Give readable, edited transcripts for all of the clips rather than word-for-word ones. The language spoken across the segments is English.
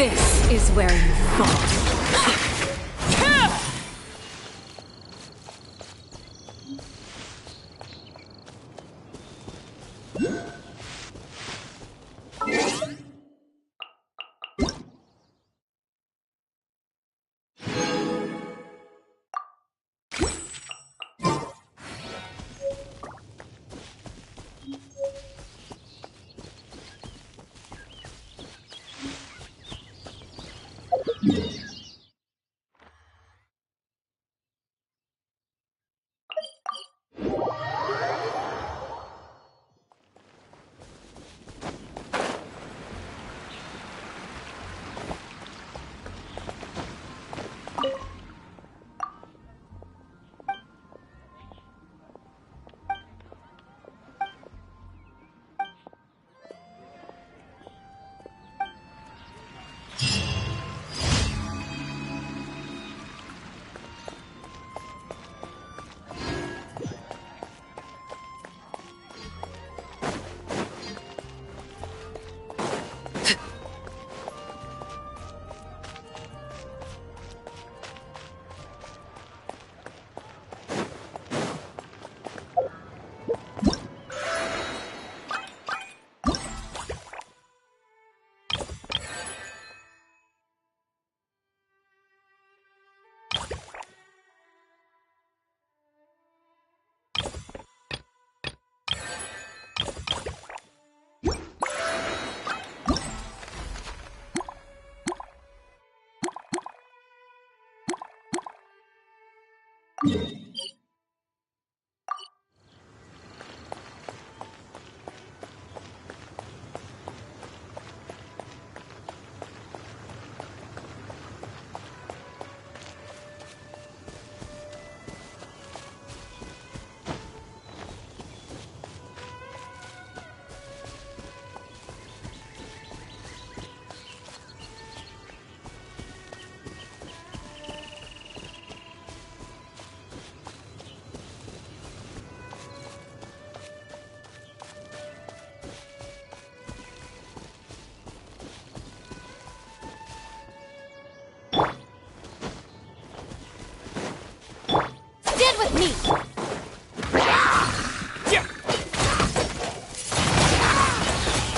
This is where you fall. With me!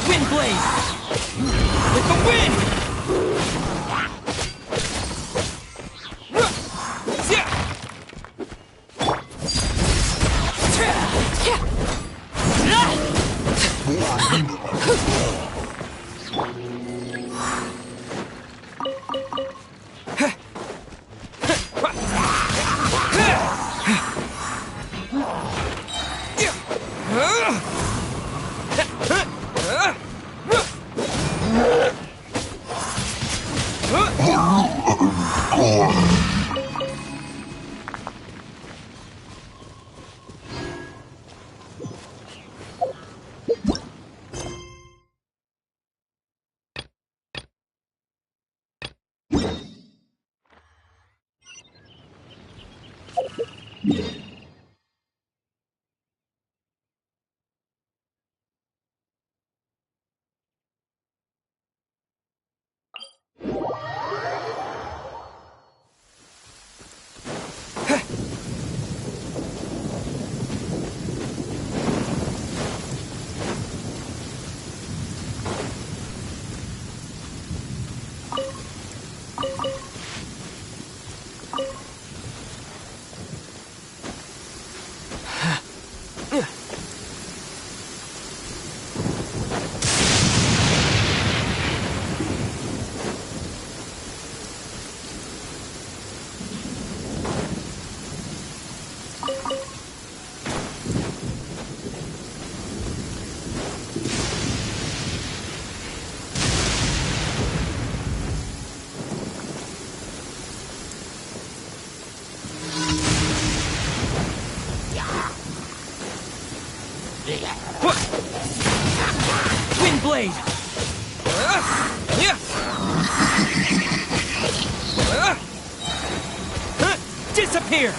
Wind blaze! With the wind! Wind blade! Disappear!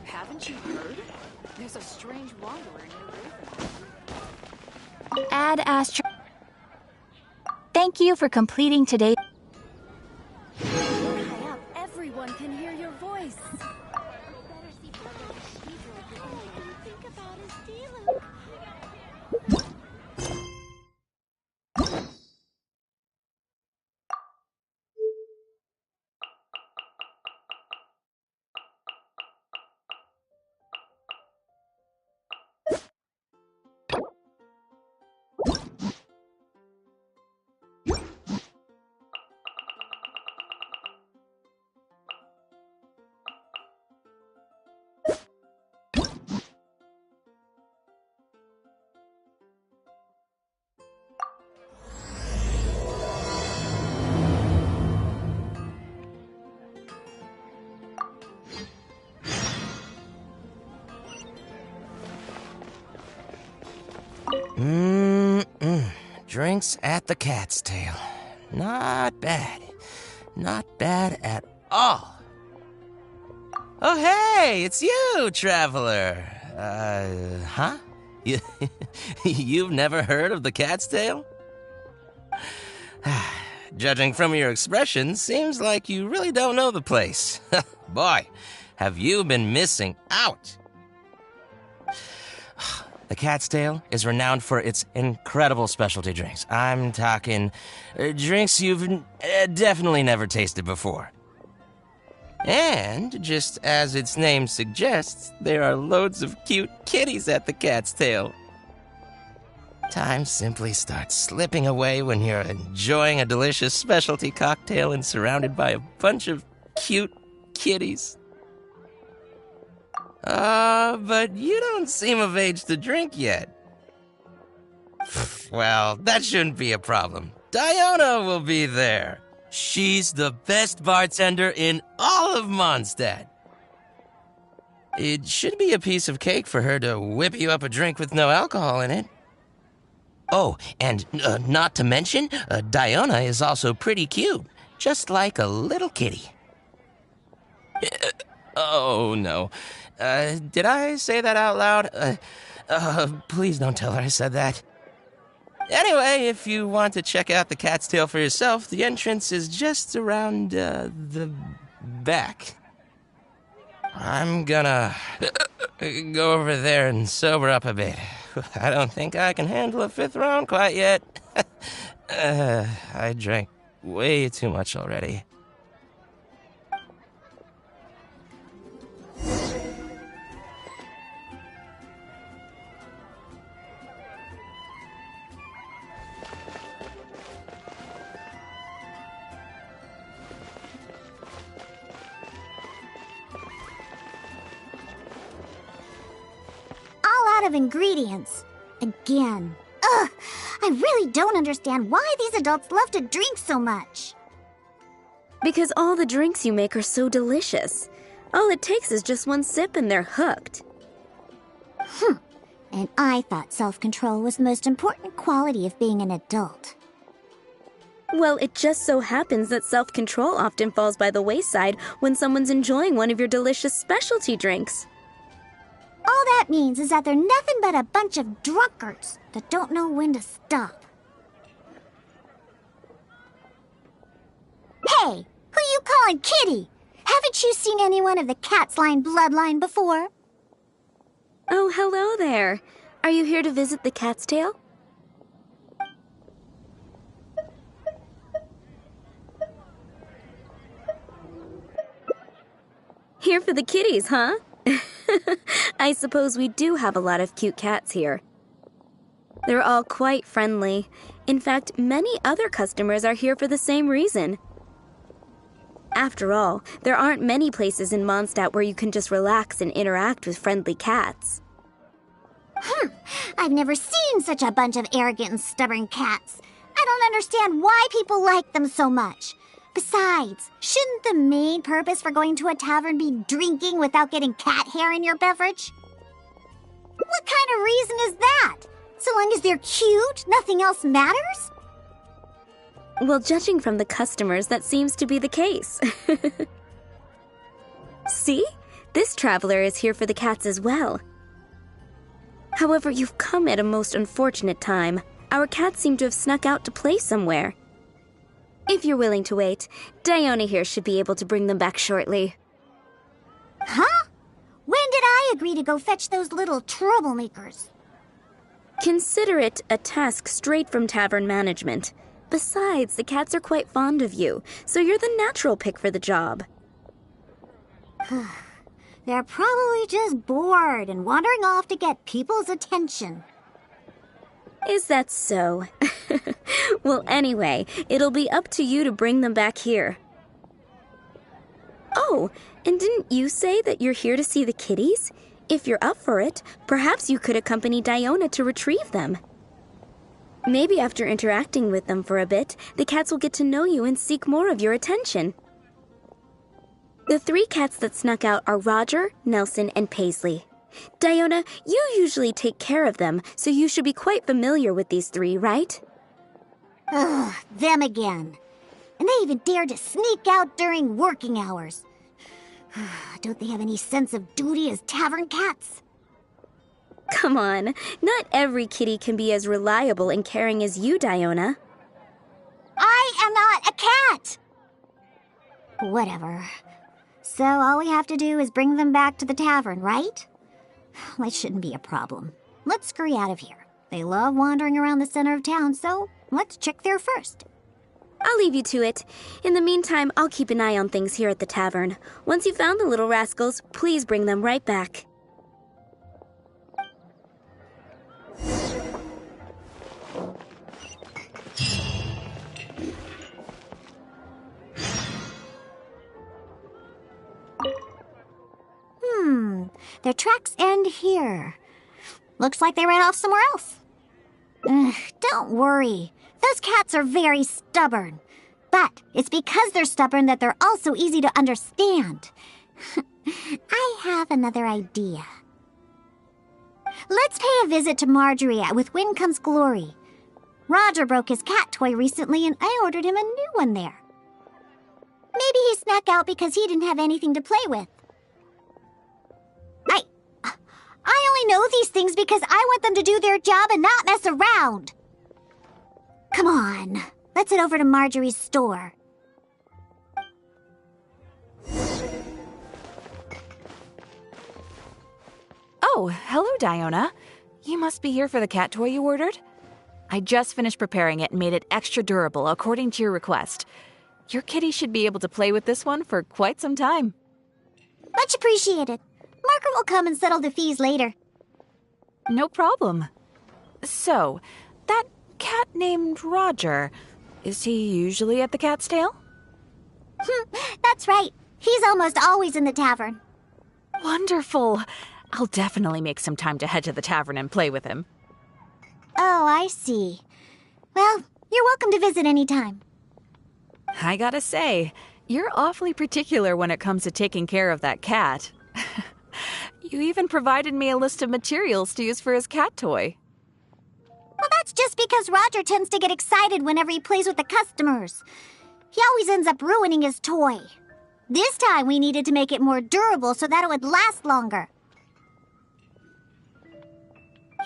Haven't you heard? There's a strange wanderer in your river. Add Astro. Thank you for completing today's. High up, everyone can hear your voice. Drinks at the Cat's Tail. Not bad. Not bad at all. Oh, hey, it's you, traveler. Huh? You've never heard of the Cat's Tail? Judging from your expression, seems like you really don't know the place. Boy, have you been missing out. The Cat's Tail is renowned for its incredible specialty drinks. I'm talking drinks you've definitely never tasted before. And, just as its name suggests, there are loads of cute kitties at the Cat's Tail. Time simply starts slipping away when you're enjoying a delicious specialty cocktail and surrounded by a bunch of cute kitties. But you don't seem of age to drink yet. Well, that shouldn't be a problem. Diona will be there. She's the best bartender in all of Mondstadt. It should be a piece of cake for her to whip you up a drink with no alcohol in it. Oh, and not to mention, Diona is also pretty cute, just like a little kitty. Oh, no. Did I say that out loud? Please don't tell her I said that. Anyway, if you want to check out the Cat's Tail for yourself, the entrance is just around, the back. I'm gonna go over there and sober up a bit. I don't think I can handle a 5th round quite yet. I drank way too much already. I'll out of ingredients. Again. Ugh, I really don't understand why these adults love to drink so much. Because all the drinks you make are so delicious. All it takes is just one sip and they're hooked. And I thought self-control was the most important quality of being an adult. Well, it just so happens that self-control often falls by the wayside when someone's enjoying one of your delicious specialty drinks. All that means is that they're nothing but a bunch of drunkards that don't know when to stop. Hey, who you calling Kitty? Haven't you seen anyone of the Cat's Line bloodline before? Oh, hello there. Are you here to visit the Cat's Tail? Here for the kitties, huh? I suppose we do have a lot of cute cats here. They're all quite friendly. In fact, many other customers are here for the same reason. After all, there aren't many places in Mondstadt where you can just relax and interact with friendly cats. I've never seen such a bunch of arrogant and stubborn cats. I don't understand why people like them so much. Besides, shouldn't the main purpose for going to a tavern be drinking without getting cat hair in your beverage? What kind of reason is that? So long as they're cute, nothing else matters? Well, judging from the customers, that seems to be the case. See? This traveler is here for the cats as well. However, you've come at a most unfortunate time. Our cats seem to have snuck out to play somewhere. If you're willing to wait, Diona here should be able to bring them back shortly. Huh? When did I agree to go fetch those little troublemakers? Consider it a task straight from tavern management. Besides, the cats are quite fond of you, so you're the natural pick for the job. They're probably just bored and wandering off to get people's attention. Is that so? Well, anyway, it'll be up to you to bring them back here. Oh, and didn't you say that you're here to see the kitties? If you're up for it, perhaps you could accompany Diona to retrieve them. Maybe after interacting with them for a bit, the cats will get to know you and seek more of your attention. The 3 cats that snuck out are Roger, Nelson, and Paisley. Diona, you usually take care of them, so you should be quite familiar with these 3, right? Ugh, them again. And they even dare to sneak out during working hours. Don't they have any sense of duty as tavern cats? Come on, not every kitty can be as reliable and caring as you, Diona. I am not a cat! Whatever. So all we have to do is bring them back to the tavern, right? That shouldn't be a problem. Let's scurry out of here. They love wandering around the center of town, so let's check there first. I'll leave you to it. In the meantime, I'll keep an eye on things here at the tavern. Once you've found the little rascals, please bring them right back. Their tracks end here. Looks like they ran off somewhere else. Don't worry. Those cats are very stubborn. But it's because they're stubborn that they're also easy to understand. I have another idea. Let's pay a visit to Marjorie at With Wind Comes Glory. Roger broke his cat toy recently and I ordered him a new one there. Maybe he snuck out because he didn't have anything to play with. I only know these things because I want them to do their job and not mess around. Come on, let's head over to Marjorie's store. Oh, hello, Diona. You must be here for the cat toy you ordered. I just finished preparing it and made it extra durable according to your request. Your kitty should be able to play with this one for quite some time. Much appreciated. Margaret will come and settle the fees later. No problem. So, that cat named Roger, is he usually at the Cat's Tail? That's right. He's almost always in the tavern. Wonderful. I'll definitely make some time to head to the tavern and play with him. Oh, I see. Well, you're welcome to visit anytime. I gotta say, you're awfully particular when it comes to taking care of that cat. You even provided me a list of materials to use for his cat toy. Well, that's just because Roger tends to get excited whenever he plays with the customers. He always ends up ruining his toy. This time we needed to make it more durable so that it would last longer.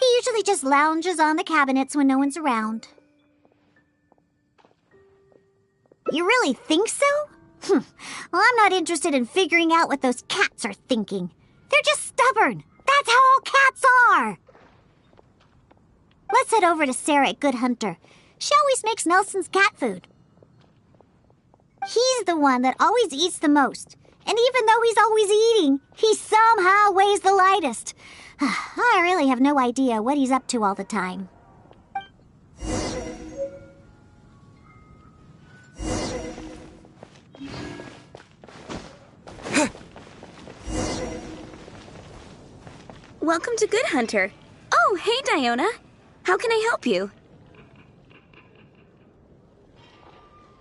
He usually just lounges on the cabinets when no one's around. You really think so? Well, I'm not interested in figuring out what those cats are thinking. They're just stubborn. That's how all cats are. Let's head over to Sarah at Good Hunter. She always makes Nelson's cat food. He's the one that always eats the most. And even though he's always eating, he somehow weighs the lightest. I really have no idea what he's up to all the time. Welcome to Good Hunter. Oh, hey, Diona. How can I help you?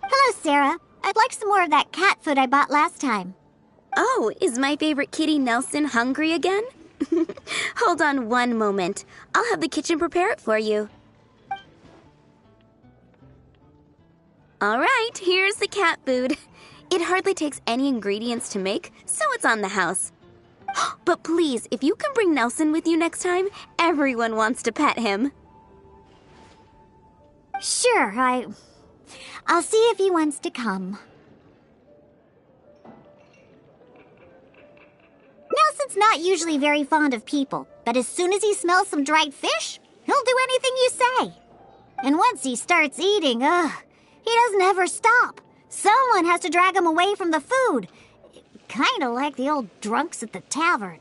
Hello, Sarah. I'd like some more of that cat food I bought last time. Oh, is my favorite kitty Nelson hungry again? Hold on one moment. I'll have the kitchen prepare it for you. All right, here's the cat food. It hardly takes any ingredients to make, so it's on the house. But please, if you can bring Nelson with you next time, everyone wants to pet him. Sure, I'll see if he wants to come. Nelson's not usually very fond of people, but as soon as he smells some dried fish, he'll do anything you say. And once he starts eating, he doesn't ever stop. Someone has to drag him away from the food. Kind of like the old drunks at the tavern.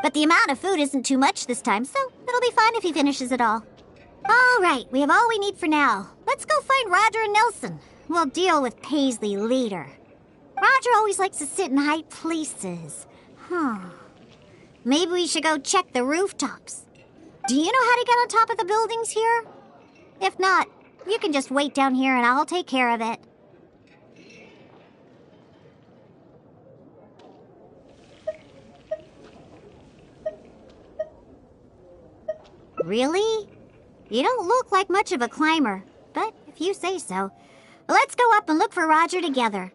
But the amount of food isn't too much this time, so it'll be fine if he finishes it all. All right, we have all we need for now. Let's go find Roger and Nelson. We'll deal with Paisley later. Roger always likes to sit in high places. Maybe we should go check the rooftops. Do you know how to get on top of the buildings here? If not, you can just wait down here and I'll take care of it. Really? You don't look like much of a climber, but if you say so. Let's go up and look for Roger together.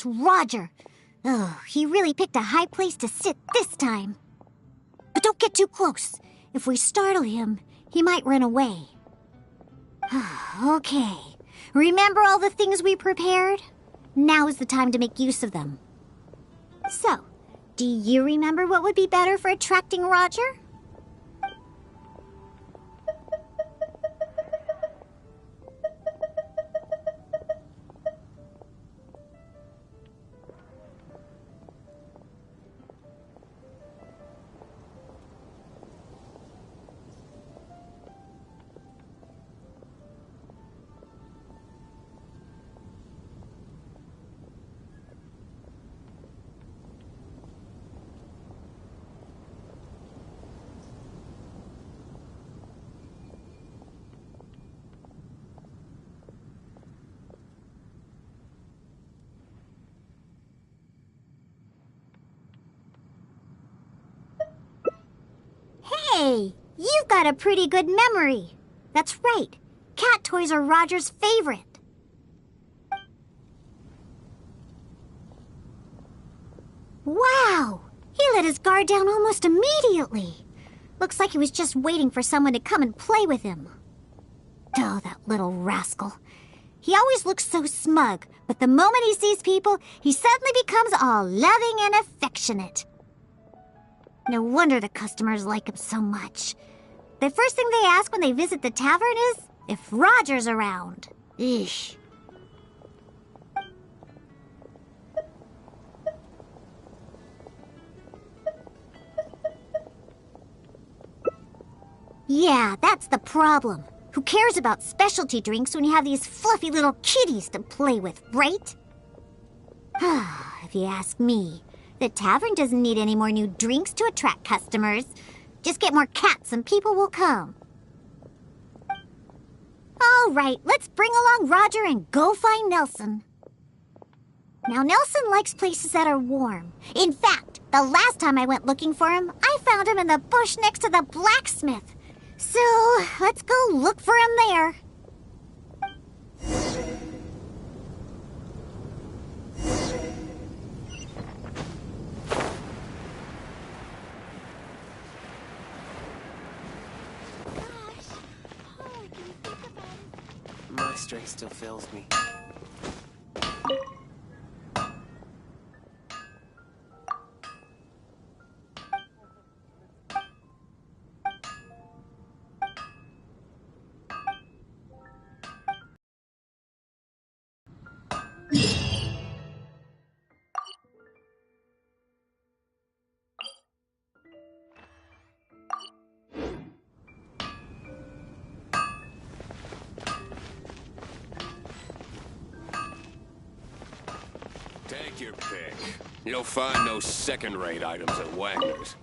It's Roger. Oh, he really picked a high place to sit this time. But don't get too close. If we startle him, he might run away. Okay. Remember all the things we prepared? Now is the time to make use of them. So, do you remember what would be better for attracting Roger? Hey, you've got a pretty good memory. That's right. Cat toys are Roger's favorite. Wow! He let his guard down almost immediately. Looks like he was just waiting for someone to come and play with him. Oh, that little rascal. He always looks so smug, but the moment he sees people, he suddenly becomes all loving and affectionate. No wonder the customers like him so much. The first thing they ask when they visit the tavern is if Roger's around. Eesh. Yeah, that's the problem. Who cares about specialty drinks when you have these fluffy little kitties to play with, right? If you ask me, the tavern doesn't need any more new drinks to attract customers. Just get more cats and people will come. All right, let's bring along Roger and go find Nelson. Now, Nelson likes places that are warm. In fact, the last time I went looking for him, I found him in the bush next to the blacksmith. So, let's go look for him there. My strength still fails me. Take your pick. You'll find no second-rate items at Wagner's.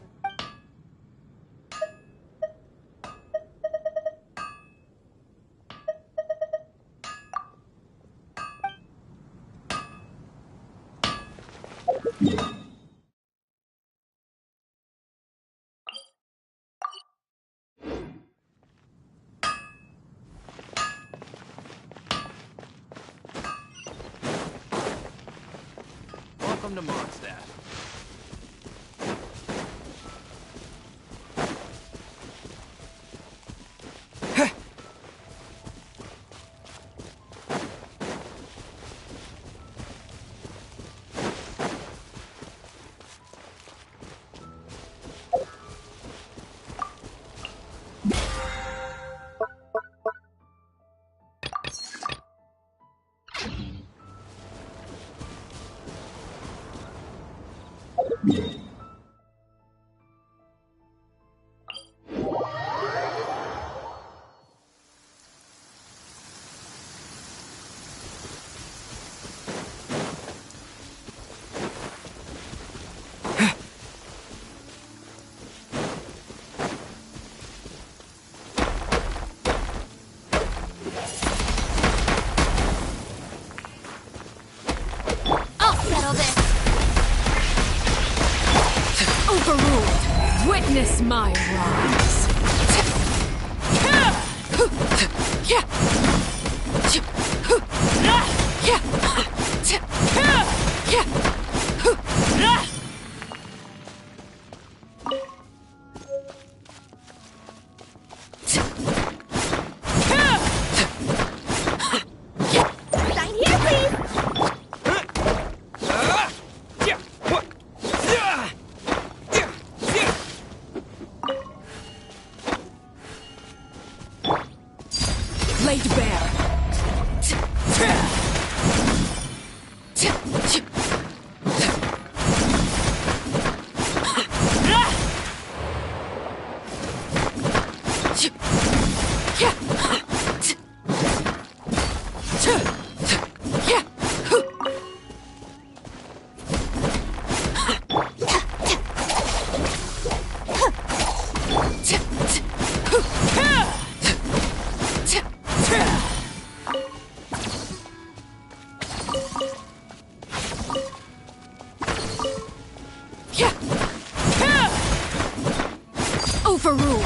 Welcome to Mondstadt. Overruled. Witness my rise. Sign here, please! Laid bare. Overruled.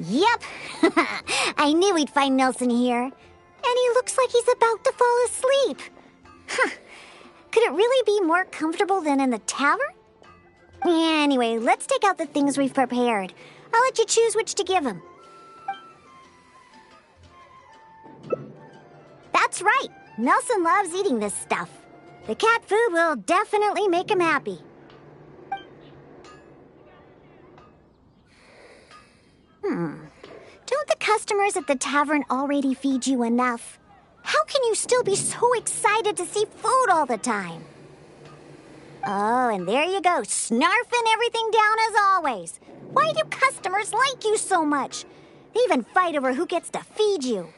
Yep. I knew we'd find Nelson here. And he looks like he's about to fall asleep. Huh. Could it really be more comfortable than in the tavern? Anyway, let's take out the things we've prepared. I'll let you choose which to give him. That's right. Nelson loves eating this stuff. The cat food will definitely make him happy. Don't the customers at the tavern already feed you enough? How can you still be so excited to see food all the time? Oh, and there you go, snarfing everything down as always. Why do customers like you so much? They even fight over who gets to feed you.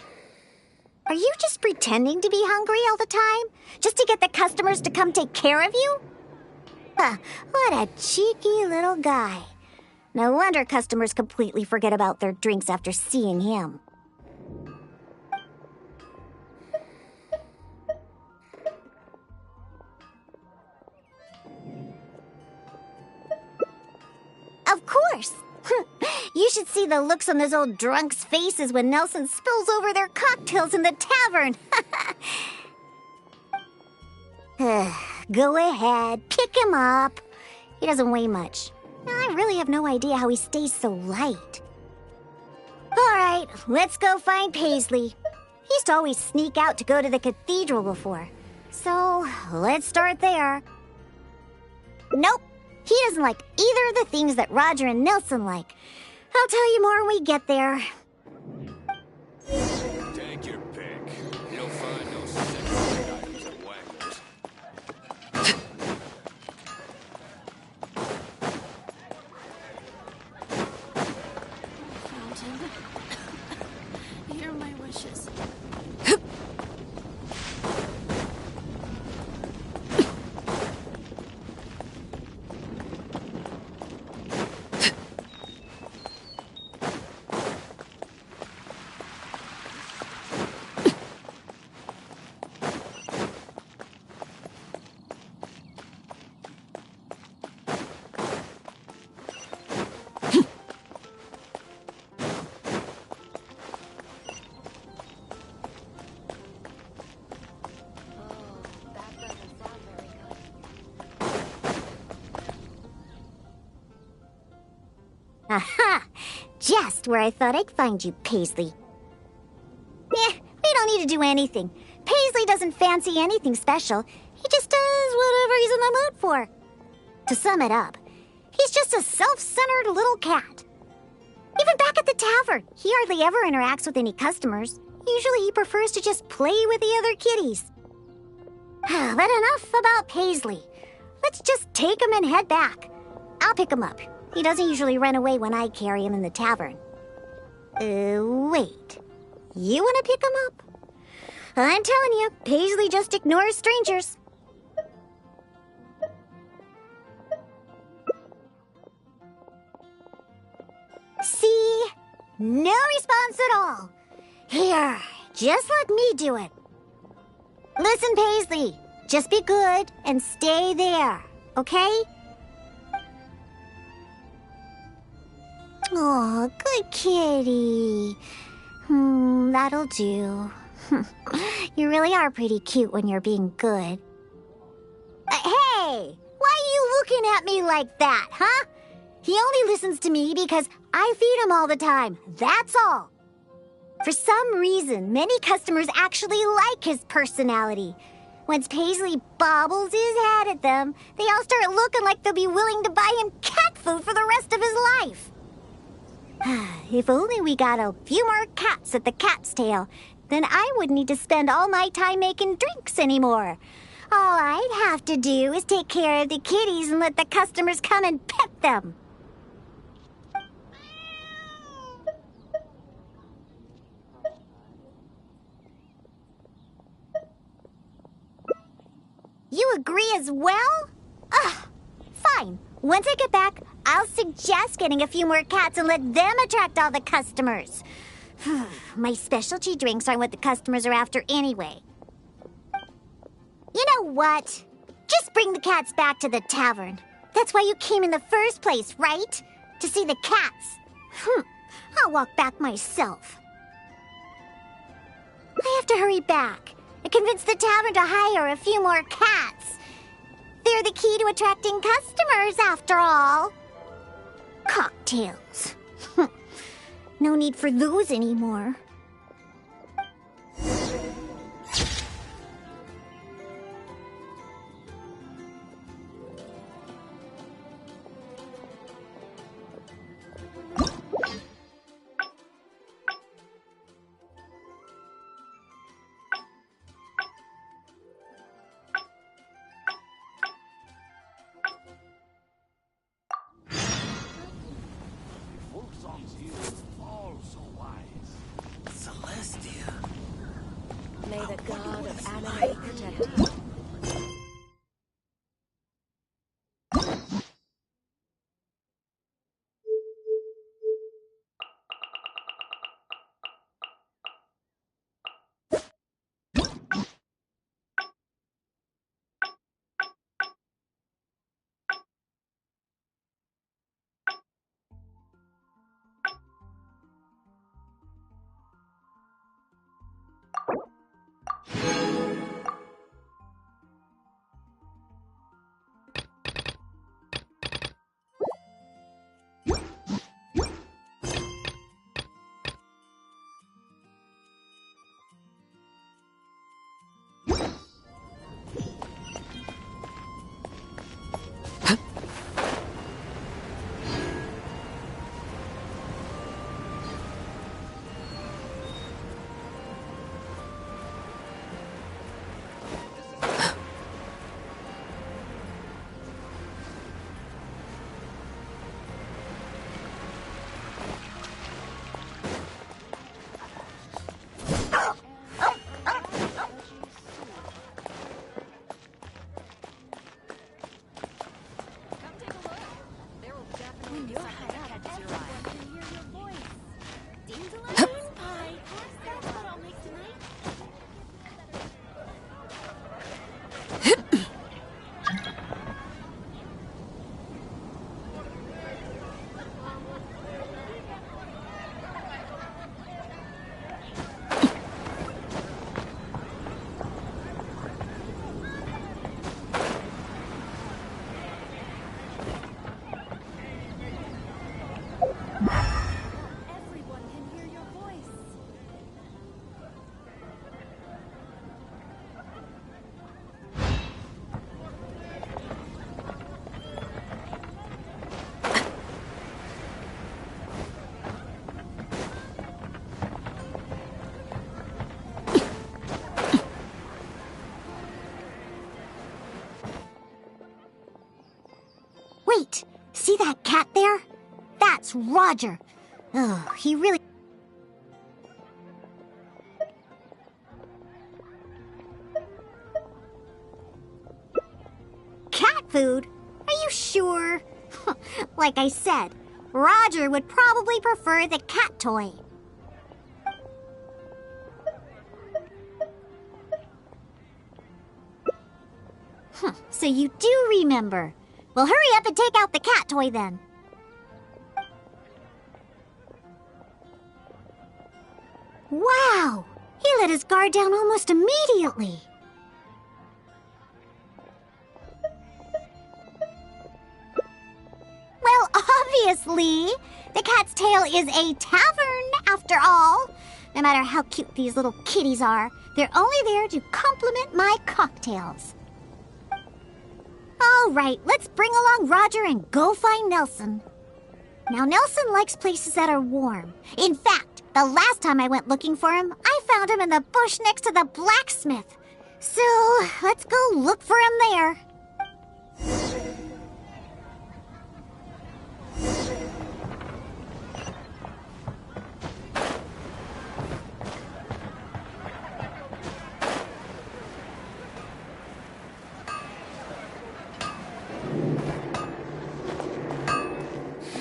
Are you just pretending to be hungry all the time? Just to get the customers to come take care of you? What a cheeky little guy. No wonder customers completely forget about their drinks after seeing him. Of course! You should see the looks on those old drunks' faces when Nelson spills over their cocktails in the tavern. Go ahead, pick him up. He doesn't weigh much. I really have no idea how he stays so light. All right, let's go find Paisley. He used to always sneak out to go to the cathedral before. So, let's start there. Nope, he doesn't like either of the things that Roger and Nelson like. I'll tell you more when we get there. Take your pick. You'll find no second-rate items at Wagner's. Fountain. Hear my wishes. Aha! Just where I thought I'd find you, Paisley. We don't need to do anything. Paisley doesn't fancy anything special. He just does whatever he's in the mood for. To sum it up, he's just a self-centered little cat. Even back at the tavern, he hardly ever interacts with any customers. Usually he prefers to just play with the other kitties. But enough about Paisley. Let's just take him and head back. I'll pick him up. He doesn't usually run away when I carry him in the tavern. Wait. You want to pick him up? I'm telling you, Paisley just ignores strangers. See? No response at all. Here, just let me do it. Listen, Paisley, just be good and stay there, okay? Aw, good kitty. That'll do. You really are pretty cute when you're being good. Hey! Why are you looking at me like that, huh? He only listens to me because I feed him all the time. That's all. For some reason, many customers actually like his personality. Once Paisley bobbles his head at them, they all start looking like they'll be willing to buy him cat food for the rest of his life. If only we got a few more cats at the cat's tail, then I wouldn't need to spend all my time making drinks anymore. All I'd have to do is take care of the kitties and let the customers come and pet them. You agree as well? Ugh, fine. Once I get back, I'll suggest getting a few more cats and let them attract all the customers. My specialty drinks aren't what the customers are after anyway. You know what? Just bring the cats back to the tavern. That's why you came in the first place, right? To see the cats. I'll walk back myself. I have to hurry back and convince the tavern to hire a few more cats. They're the key to attracting customers, after all. Cocktails. No need for those anymore. May the god of anime protect you. See that cat there? That's Roger. Oh, he really... Cat food? Are you sure? Like I said, Roger would probably prefer the cat toy. So you do remember. Well, hurry up and take out the cat toy then. Wow! He let his guard down almost immediately. Well, obviously, the cat's tail is a tavern, after all. No matter how cute these little kitties are, they're only there to compliment my cocktails. All right, let's bring along Roger and go find Nelson. Now, Nelson likes places that are warm. In fact, the last time I went looking for him, I found him in the bush next to the blacksmith. So, let's go look for him there.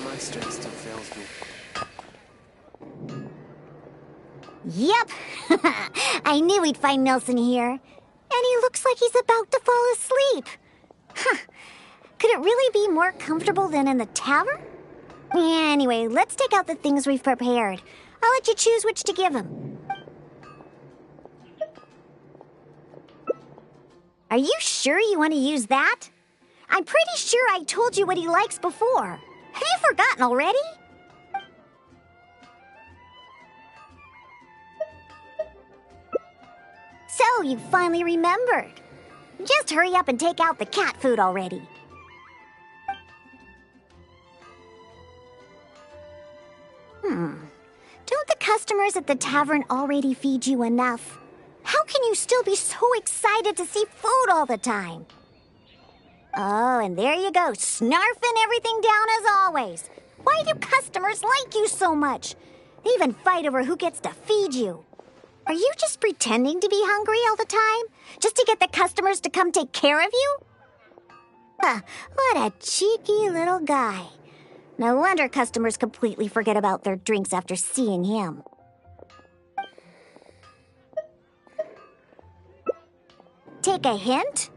My strength still fails me. Yep, I knew we'd find Nelson here. And he looks like he's about to fall asleep. Huh. Could it really be more comfortable than in the tavern? Anyway, let's take out the things we've prepared. I'll let you choose which to give him. Are you sure you want to use that? I'm pretty sure I told you what he likes before. Have you forgotten already? So, you finally remembered. Just hurry up and take out the cat food already. Don't the customers at the tavern already feed you enough? How can you still be so excited to see food all the time? Oh, and there you go, snarfing everything down as always. Why do customers like you so much? They even fight over who gets to feed you. Are you just pretending to be hungry all the time? Just to get the customers to come take care of you? Huh, what a cheeky little guy. No wonder customers completely forget about their drinks after seeing him. Take a hint?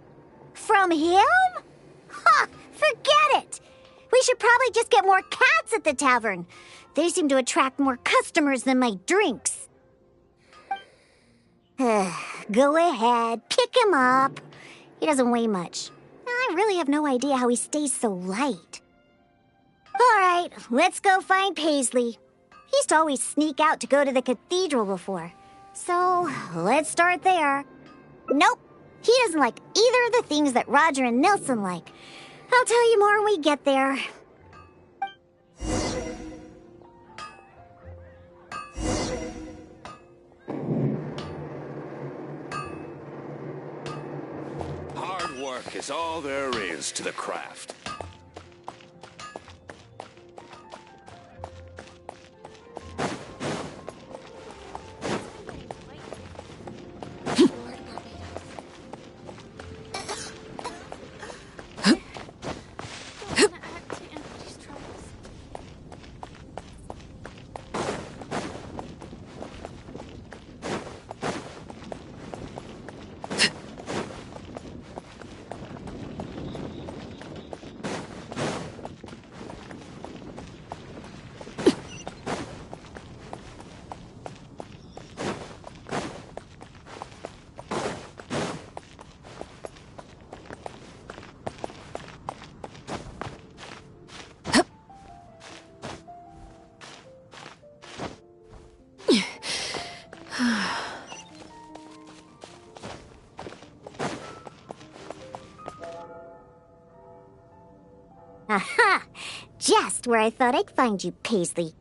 From him? Ha! Forget it! We should probably just get more cats at the tavern. They seem to attract more customers than my drinks. Go ahead, pick him up. He doesn't weigh much. I really have no idea how he stays so light. All right, let's go find Paisley. He used to always sneak out to go to the cathedral before. So, let's start there. Nope, he doesn't like either of the things that Roger and Nelson like. I'll tell you more when we get there. Hard work is all there is to the craft. Aha! Just where I thought I'd find you, Paisley.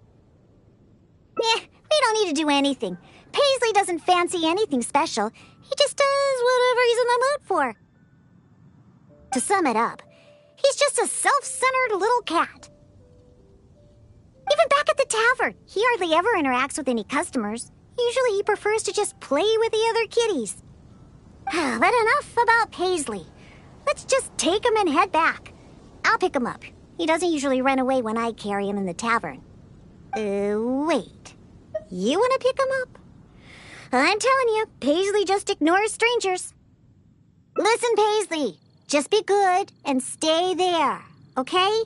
We don't need to do anything. Paisley doesn't fancy anything special. He just does whatever he's in the mood for. To sum it up, He's just a self-centered little cat. Even back at the tavern, he hardly ever interacts with any customers. Usually he prefers to just play with the other kitties. But enough about Paisley. Let's just take him and head back. I'll pick him up. He doesn't usually run away when I carry him in the tavern. Wait. You want to pick him up? I'm telling you, Paisley just ignores strangers. Listen, Paisley. Just be good and stay there, okay?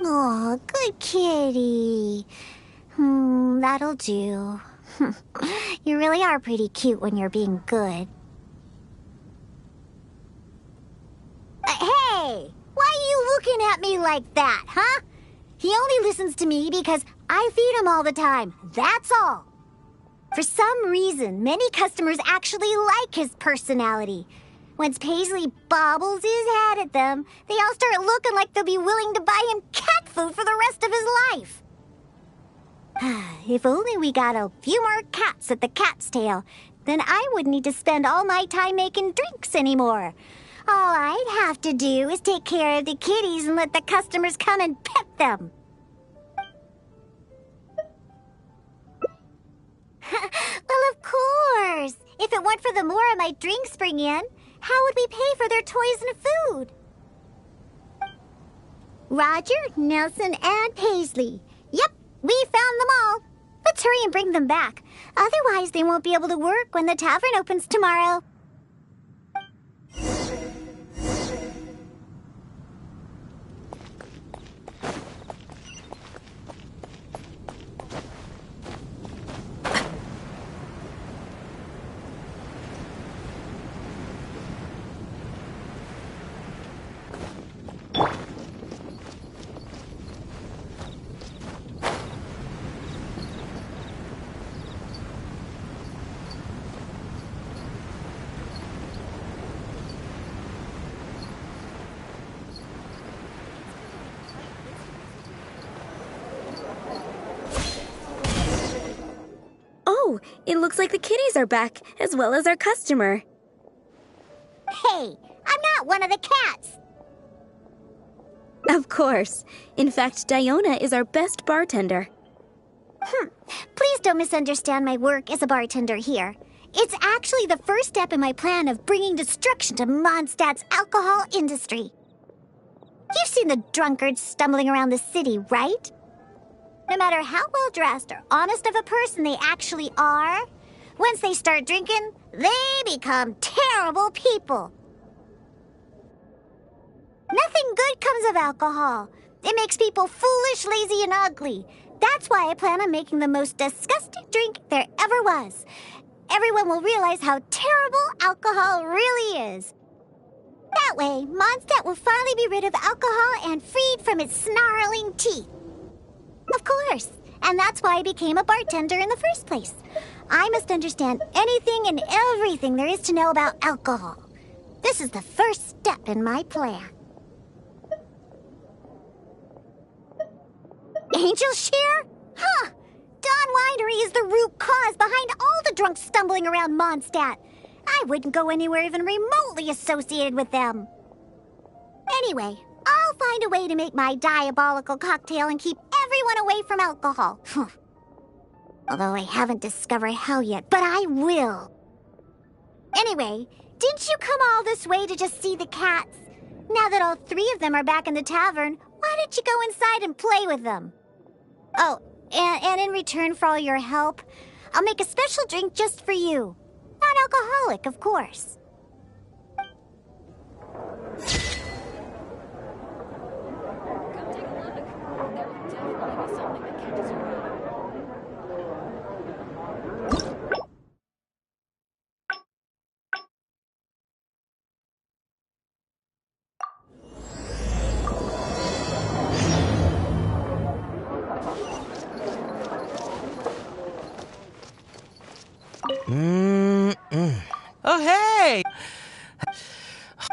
Oh, good kitty. That'll do. You really are pretty cute when you're being good. Hey! Why are you looking at me like that, huh? He only listens to me because I feed him all the time. That's all. For some reason, many customers actually like his personality. Once Paisley bobbles his head at them, they all start looking like they'll be willing to buy him cat food for the rest of his life. If only we got a few more cats at the cat's tail, then I wouldn't need to spend all my time making drinks anymore. All I'd have to do is take care of the kitties and let the customers come and pet them. Well, of course. If it weren't for the more my drinks bring in, how would we pay for their toys and food? Roger, Nelson, and Paisley. Yep, we found them all. Let's hurry and bring them back. Otherwise, they won't be able to work when the tavern opens tomorrow. Oh, it looks like the kitties are back, as well as our customer. Hey, I'm not one of the cats. Of course. In fact, Diona is our best bartender. Please don't misunderstand my work as a bartender here. It's actually the first step in my plan of bringing destruction to Mondstadt's alcohol industry. You've seen the drunkards stumbling around the city, right? No matter how well-dressed or honest of a person they actually are, once they start drinking, they become terrible people. Nothing good comes of alcohol. It makes people foolish, lazy, and ugly. That's why I plan on making the most disgusting drink there ever was. Everyone will realize how terrible alcohol really is. That way, Mondstadt will finally be rid of alcohol and freed from its snarling teeth. Of course, and that's why I became a bartender in the first place. I must understand anything and everything there is to know about alcohol. This is the first step in my plan. Angel Share? Huh! Dawn Winery is the root cause behind all the drunks stumbling around Mondstadt. I wouldn't go anywhere even remotely associated with them. Anyway, I'll find a way to make my diabolical cocktail and keep everyone away from alcohol. Although I haven't discovered how yet, but I will. Anyway, didn't you come all this way to just see the cats? Now that all three of them are back in the tavern, why don't you go inside and play with them? Oh, and in return for all your help, I'll make a special drink just for you. Non-alcoholic, of course. Oh, hey!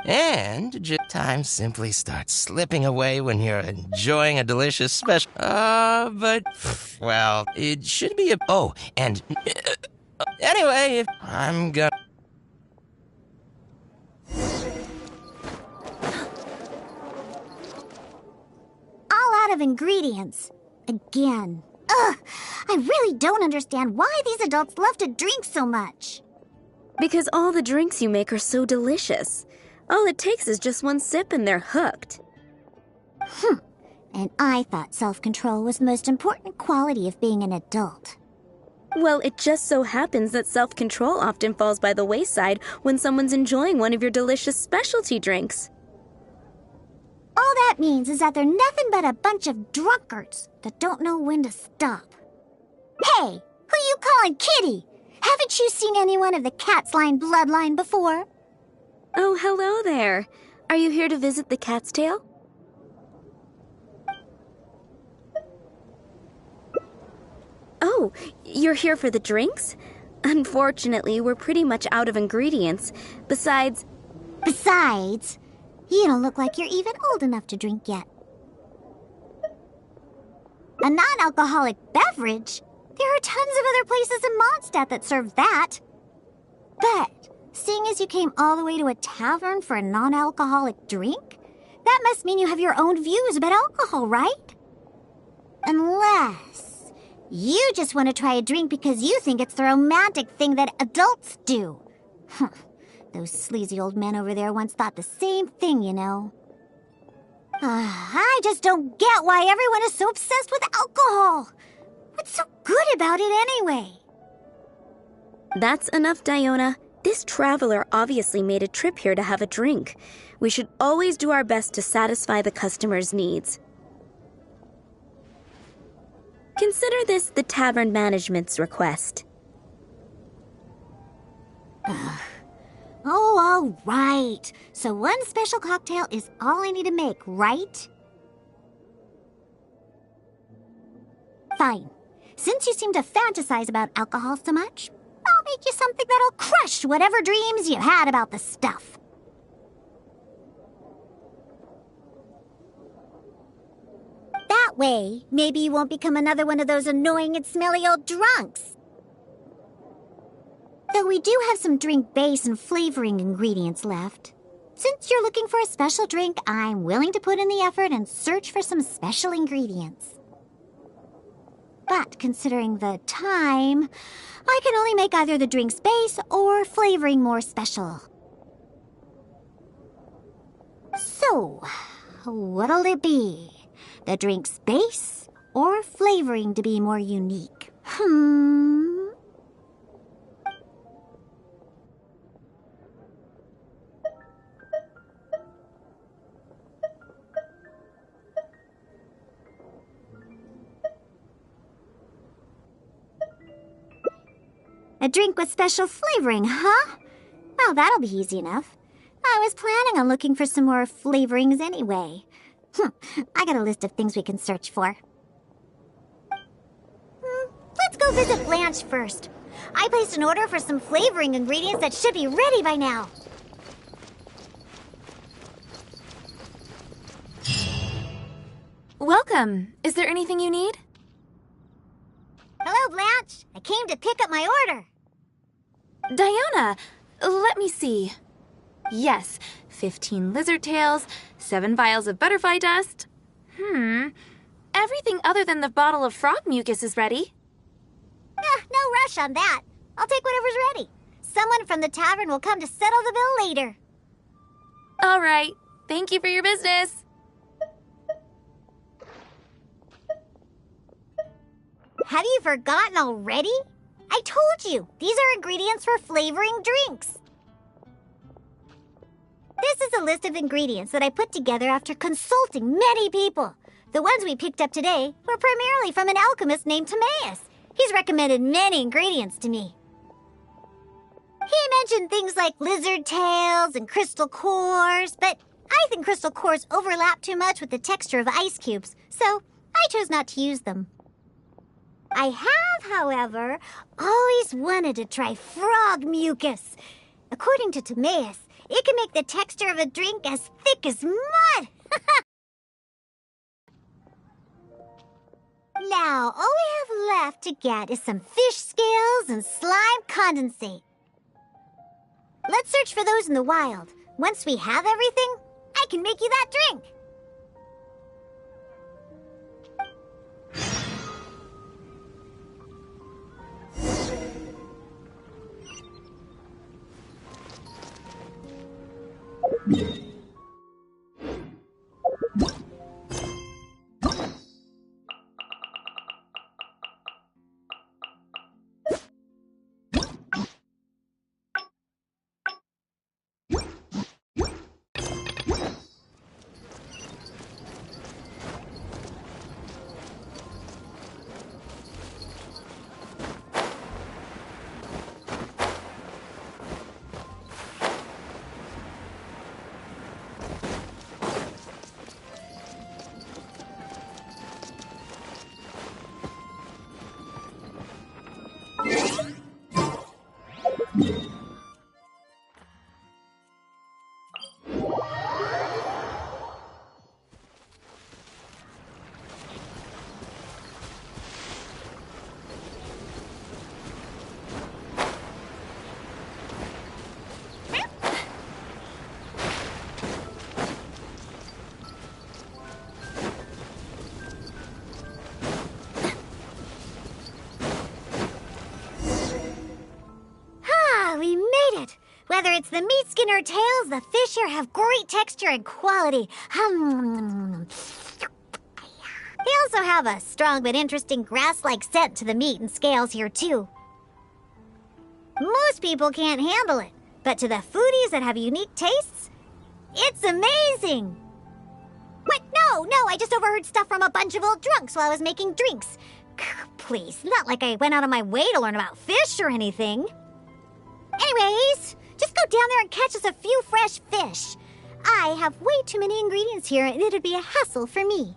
And time simply starts slipping away when you're enjoying a delicious special. But, well, it should be a... Oh, and... anyway, if I'm gonna... of ingredients. Again. Ugh! I really don't understand why these adults love to drink so much. Because all the drinks you make are so delicious. All it takes is just one sip and they're hooked. And I thought self-control was the most important quality of being an adult. Well, it just so happens that self-control often falls by the wayside when someone's enjoying one of your delicious specialty drinks. All that means is that they're nothing but a bunch of drunkards that don't know when to stop. Hey, who you calling Kitty? Haven't you seen anyone of the Cat's Line bloodline before? Oh, hello there. Are you here to visit the Cat's Tail? Oh, you're here for the drinks? Unfortunately, we're pretty much out of ingredients. Besides, you don't look like you're even old enough to drink yet. A non-alcoholic beverage? There are tons of other places in Mondstadt that serve that. But, seeing as you came all the way to a tavern for a non-alcoholic drink, that must mean you have your own views about alcohol, right? Unless you just want to try a drink because you think it's the romantic thing that adults do. Those sleazy old men over there once thought the same thing, you know. I just don't get why everyone is so obsessed with alcohol. What's so good about it anyway? that's enough, Diona. This traveler obviously made a trip here to have a drink. We should always do our best to satisfy the customer's needs. Consider this the tavern management's request. Oh, all right. So one special cocktail is all I need to make, right? Fine. Since you seem to fantasize about alcohol so much, I'll make you something that'll crush whatever dreams you had about the stuff. That way, maybe you won't become another one of those annoying and smelly old drunks. Though we do have some drink base and flavoring ingredients left. Since you're looking for a special drink, I'm willing to put in the effort and search for some special ingredients. But considering the time, I can only make either the drink's base or flavoring more special. So, what'll it be? The drink's base or flavoring to be more unique? A drink with special flavoring, huh? Well, that'll be easy enough. I was planning on looking for some more flavorings anyway. I got a list of things we can search for. Let's go visit Blanche first. I placed an order for some flavoring ingredients that should be ready by now. Welcome. Is there anything you need? Hello, Blanche. I came to pick up my order. Diona, let me see. Yes, 15 lizard tails, 7 vials of butterfly dust. Everything other than the bottle of frog mucus is ready. No rush on that. I'll take whatever's ready. Someone from the tavern will come to settle the bill later. All right. Thank you for your business. Have you forgotten already? I told you, these are ingredients for flavoring drinks. This is a list of ingredients that I put together after consulting many people. The ones we picked up today were primarily from an alchemist named Timaeus. He's recommended many ingredients to me. He mentioned things like lizard tails and crystal cores, but I think crystal cores overlap too much with the texture of ice cubes, so I chose not to use them. I have, however, always wanted to try frog mucus. According to Timaeus, it can make the texture of a drink as thick as mud. Now, all we have left to get is some fish scales and slime condensate. Let's search for those in the wild. Once we have everything, I can make you that drink. We made it! Whether it's the meat skin or tails, the fish here have great texture and quality. They also have a strong but interesting grass-like scent to the meat and scales here, too. Most people can't handle it, but to the foodies that have unique tastes, it's amazing! What? No, I just overheard stuff from a bunch of old drunks while I was making drinks. Please, not like I went out of my way to learn about fish or anything. Anyways, just go down there and catch us a few fresh fish. I have way too many ingredients here, and it'd be a hassle for me.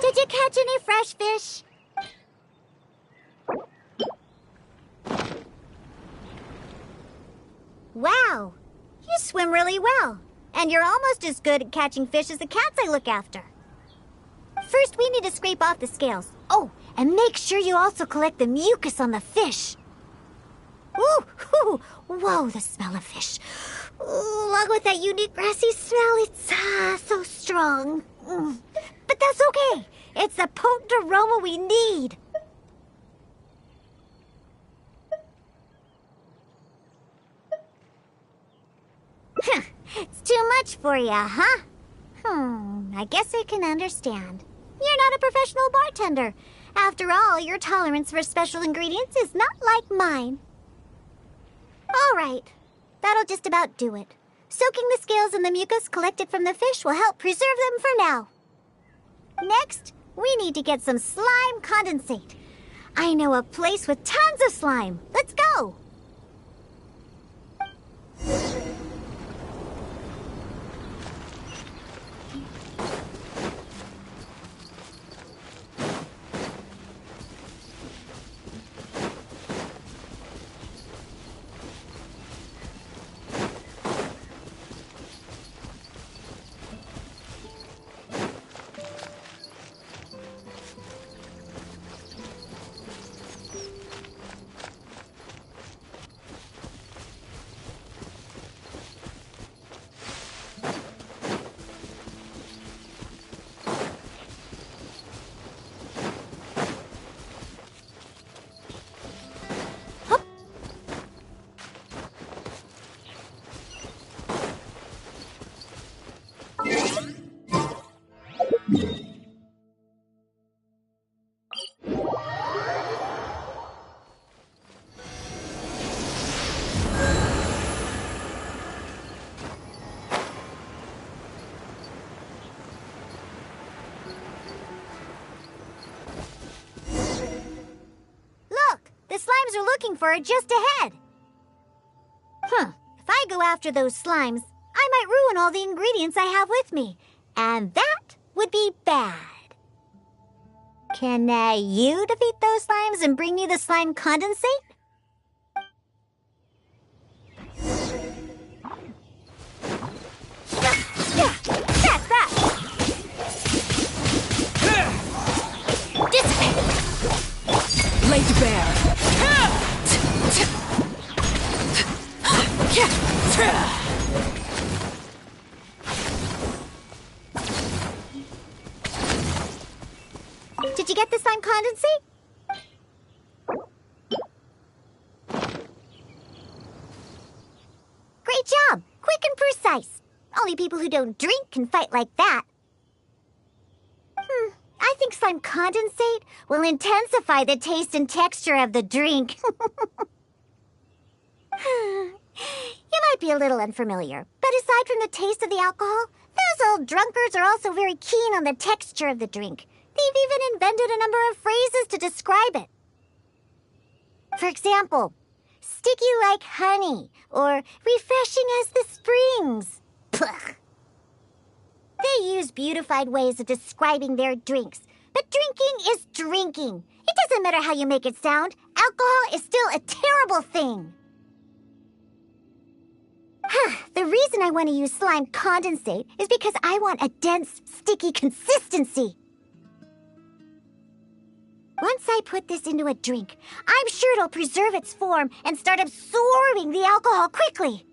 Did you catch any fresh fish? Wow, you swim really well. And you're almost as good at catching fish as the cats I look after. First, we need to scrape off the scales. Oh, and make sure you also collect the mucus on the fish. Ooh, whoa, the smell of fish. Ooh, along with that unique grassy smell, it's so strong. But that's okay. It's the potent aroma we need. It's too much for you, huh? I guess I can understand. You're not a professional bartender. After all, your tolerance for special ingredients is not like mine. All right, that'll just about do it. Soaking the scales in the mucus collected from the fish will help preserve them for now. Next, we need to get some slime condensate. I know a place with tons of slime. Let's go! Slimes are looking for it just ahead. If I go after those slimes, I might ruin all the ingredients I have with me. And that would be bad. Can you defeat those slimes and bring me the slime condensate? That's that! Dissipate! Laid bare. Did you get the slime condensate? Great job! Quick and precise. Only people who don't drink can fight like that. I think slime condensate will intensify the taste and texture of the drink. You might be a little unfamiliar, but aside from the taste of the alcohol, those old drunkards are also very keen on the texture of the drink. They've even invented a number of phrases to describe it. For example, sticky like honey, or refreshing as the springs. Pugh. They use beautified ways of describing their drinks, but drinking is drinking. It doesn't matter how you make it sound. Alcohol is still a terrible thing. The reason I want to use slime condensate is because I want a dense, sticky consistency. Once I put this into a drink, I'm sure it'll preserve its form and start absorbing the alcohol quickly.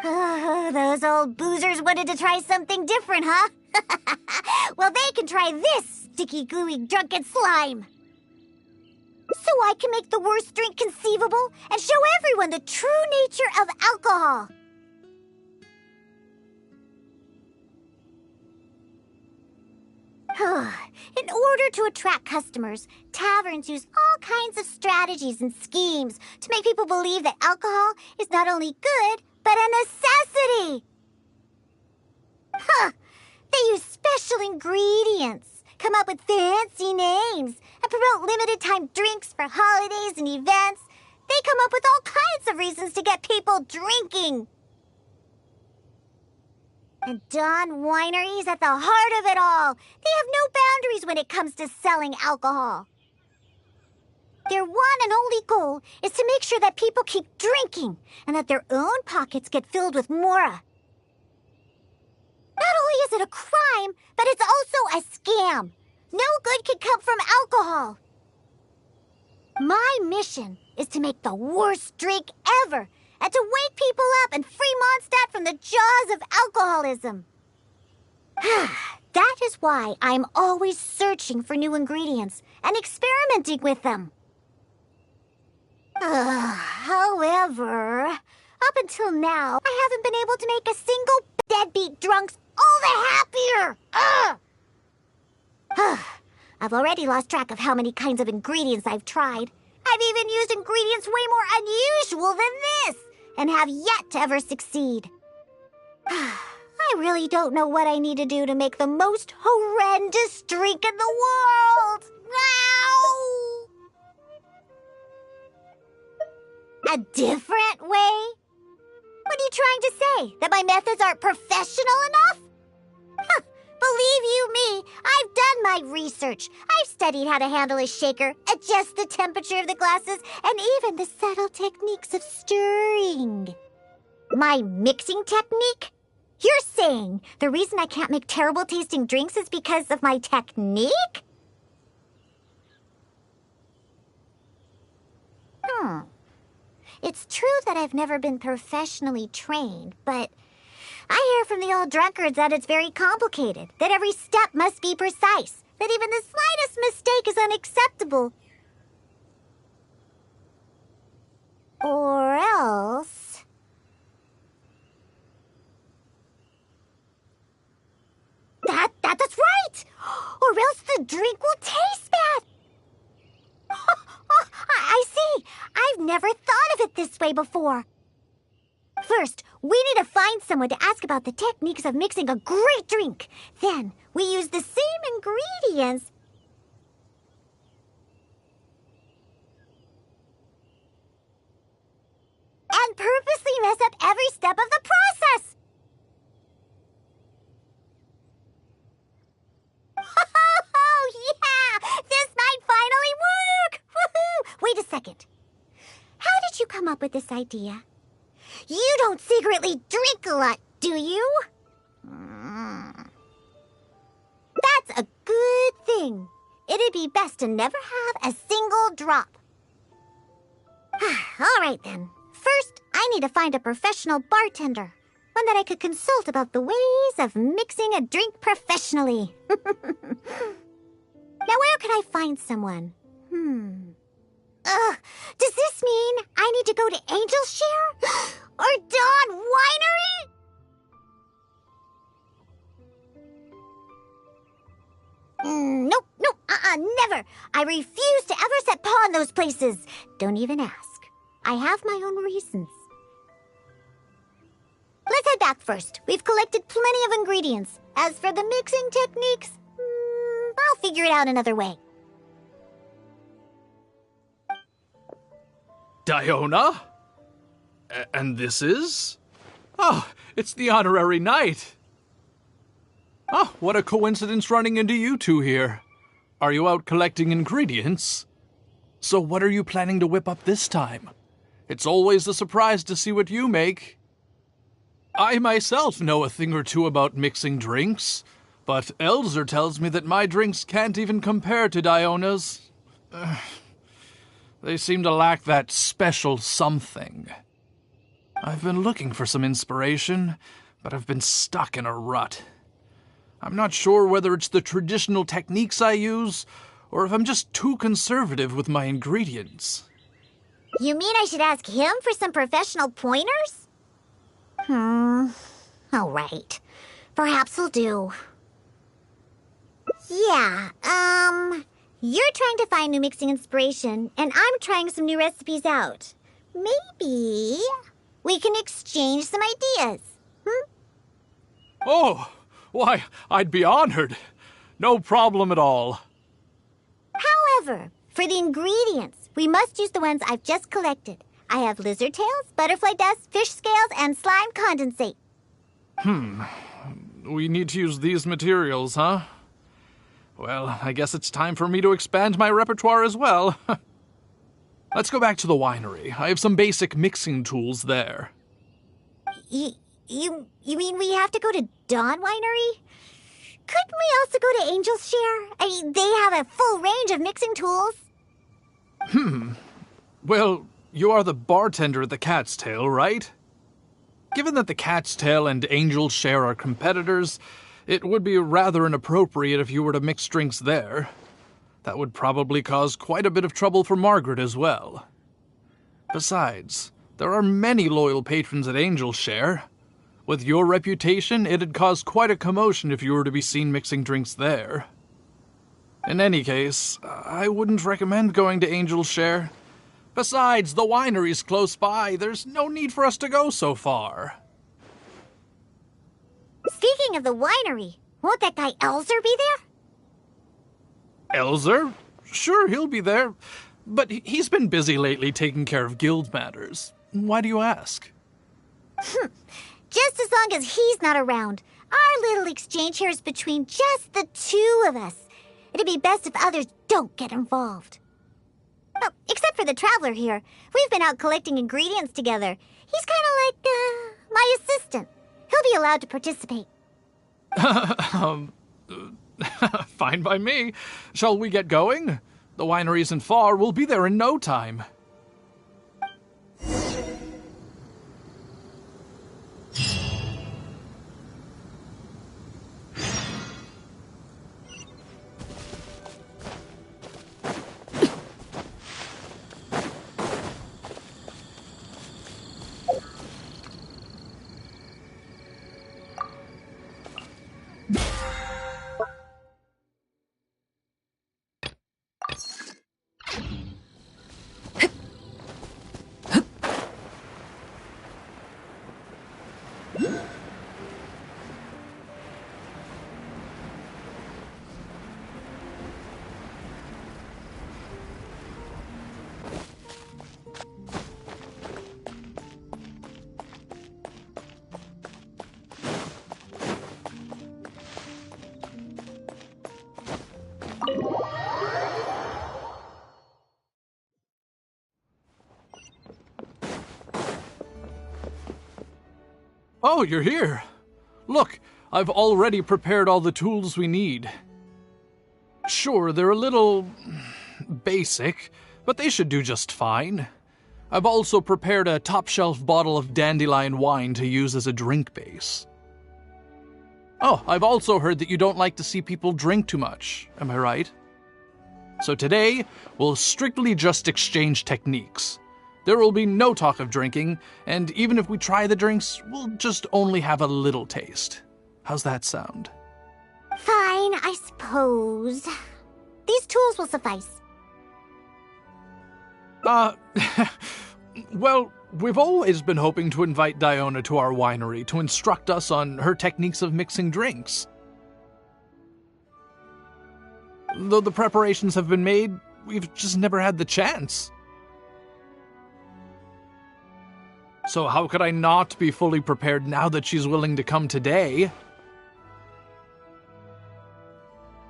Those old boozers wanted to try something different, huh? Well, they can try this sticky, gooey, drunken slime. So I can make the worst drink conceivable and show everyone the true nature of alcohol. In order to attract customers, taverns use all kinds of strategies and schemes to make people believe that alcohol is not only good, but a necessity. They use special ingredients, come up with fancy names, and promote limited-time drinks for holidays and events. They come up with all kinds of reasons to get people drinking. And Dawn Winery is at the heart of it all. They have no boundaries when it comes to selling alcohol. Their one and only goal is to make sure that people keep drinking and that their own pockets get filled with more. Not only is it a crime, but it's also a scam. No good can come from alcohol. My mission is to make the worst drink ever and to wake people up and free Mondstadt from the jaws of alcoholism. That is why I'm always searching for new ingredients and experimenting with them. However, up until now, I haven't been able to make a single deadbeat drunks all the happier. I've already lost track of how many kinds of ingredients I've tried. I've even used ingredients way more unusual than this, and have yet to ever succeed. I really don't know what I need to do to make the most horrendous drink in the world. Ow! A different way? What are you trying to say? That my methods aren't professional enough? Believe you me, I've done my research. I've studied how to handle a shaker, adjust the temperature of the glasses, and even the subtle techniques of stirring. My mixing technique? You're saying the reason I can't make terrible tasting drinks is because of my technique? It's true that I've never been professionally trained, but I hear from the old drunkards that it's very complicated, that every step must be precise, that even the slightest mistake is unacceptable. Or else... That's right! Or else the drink will taste bad! I see! I've never thought of it this way before. First, we need to find someone to ask about the techniques of mixing a great drink. Then, we use the same ingredients and purposely mess up every step of the process. Oh, yeah! This might finally work! Woohoo! Wait a second. How did you come up with this idea? You don't secretly drink a lot, do you? That's a good thing. It'd be best to never have a single drop. All right, then. First, I need to find a professional bartender. One that I could consult about the ways of mixing a drink professionally. Now, I find someone? Does this mean I need to go to Angel's Share? Or Dawn Winery? Nope, never. I refuse to ever set paw in those places. Don't even ask. I have my own reasons. Let's head back first. We've collected plenty of ingredients. As for the mixing techniques, I'll figure it out another way. Diona? And this is? Oh, it's the honorary knight. Oh, what a coincidence running into you two here. Are you out collecting ingredients? So what are you planning to whip up this time? It's always a surprise to see what you make. I myself know a thing or two about mixing drinks, but Elzer tells me that my drinks can't even compare to Diona's. They seem to lack that special something. I've been looking for some inspiration, but I've been stuck in a rut. I'm not sure whether it's the traditional techniques I use, or if I'm just too conservative with my ingredients. You mean I should ask him for some professional pointers? All right. Perhaps he'll do. Yeah, you're trying to find new mixing inspiration, and I'm trying some new recipes out. Maybe we can exchange some ideas, Oh, why, I'd be honored. No problem at all. However, for the ingredients, we must use the ones I've just collected. I have lizard tails, butterfly dust, fish scales, and slime condensate. We need to use these materials, huh? Well, I guess it's time for me to expand my repertoire as well. Let's go back to the winery. I have some basic mixing tools there. You mean we have to go to Dawn Winery? Couldn't we also go to Angel's Share? I mean, they have a full range of mixing tools. Well, you are the bartender at the Cat's Tail, right? Given that the Cat's Tail and Angel's Share are competitors, it would be rather inappropriate if you were to mix drinks there. That would probably cause quite a bit of trouble for Margaret as well. Besides, there are many loyal patrons at Angel's Share. With your reputation, it'd cause quite a commotion if you were to be seen mixing drinks there. In any case, I wouldn't recommend going to Angel's Share. Besides, the winery's close by. There's no need for us to go so far. Speaking of the winery, won't that guy Elzer be there? Elzer? Sure, he'll be there. But he's been busy lately taking care of guild matters. Why do you ask? Just as long as he's not around. Our little exchange here is between just the two of us. It'd be best if others don't get involved. Well, except for the traveler here. We've been out collecting ingredients together. He's kind of like, my assistant. He'll be allowed to participate. Fine by me. Shall we get going? The winery isn't far. We'll be there in no time. Oh, you're here. Look, I've already prepared all the tools we need. Sure, they're a little basic, but they should do just fine. I've also prepared a top-shelf bottle of dandelion wine to use as a drink base. Oh, I've also heard that you don't like to see people drink too much. Am I right? So today, we'll strictly just exchange techniques. There will be no talk of drinking, and even if we try the drinks, we'll just only have a little taste. How's that sound? Fine, I suppose. These tools will suffice. Well, we've always been hoping to invite Diona to our winery to instruct us on her techniques of mixing drinks. Though the preparations have been made, we've just never had the chance. So how could I not be fully prepared now that she's willing to come today?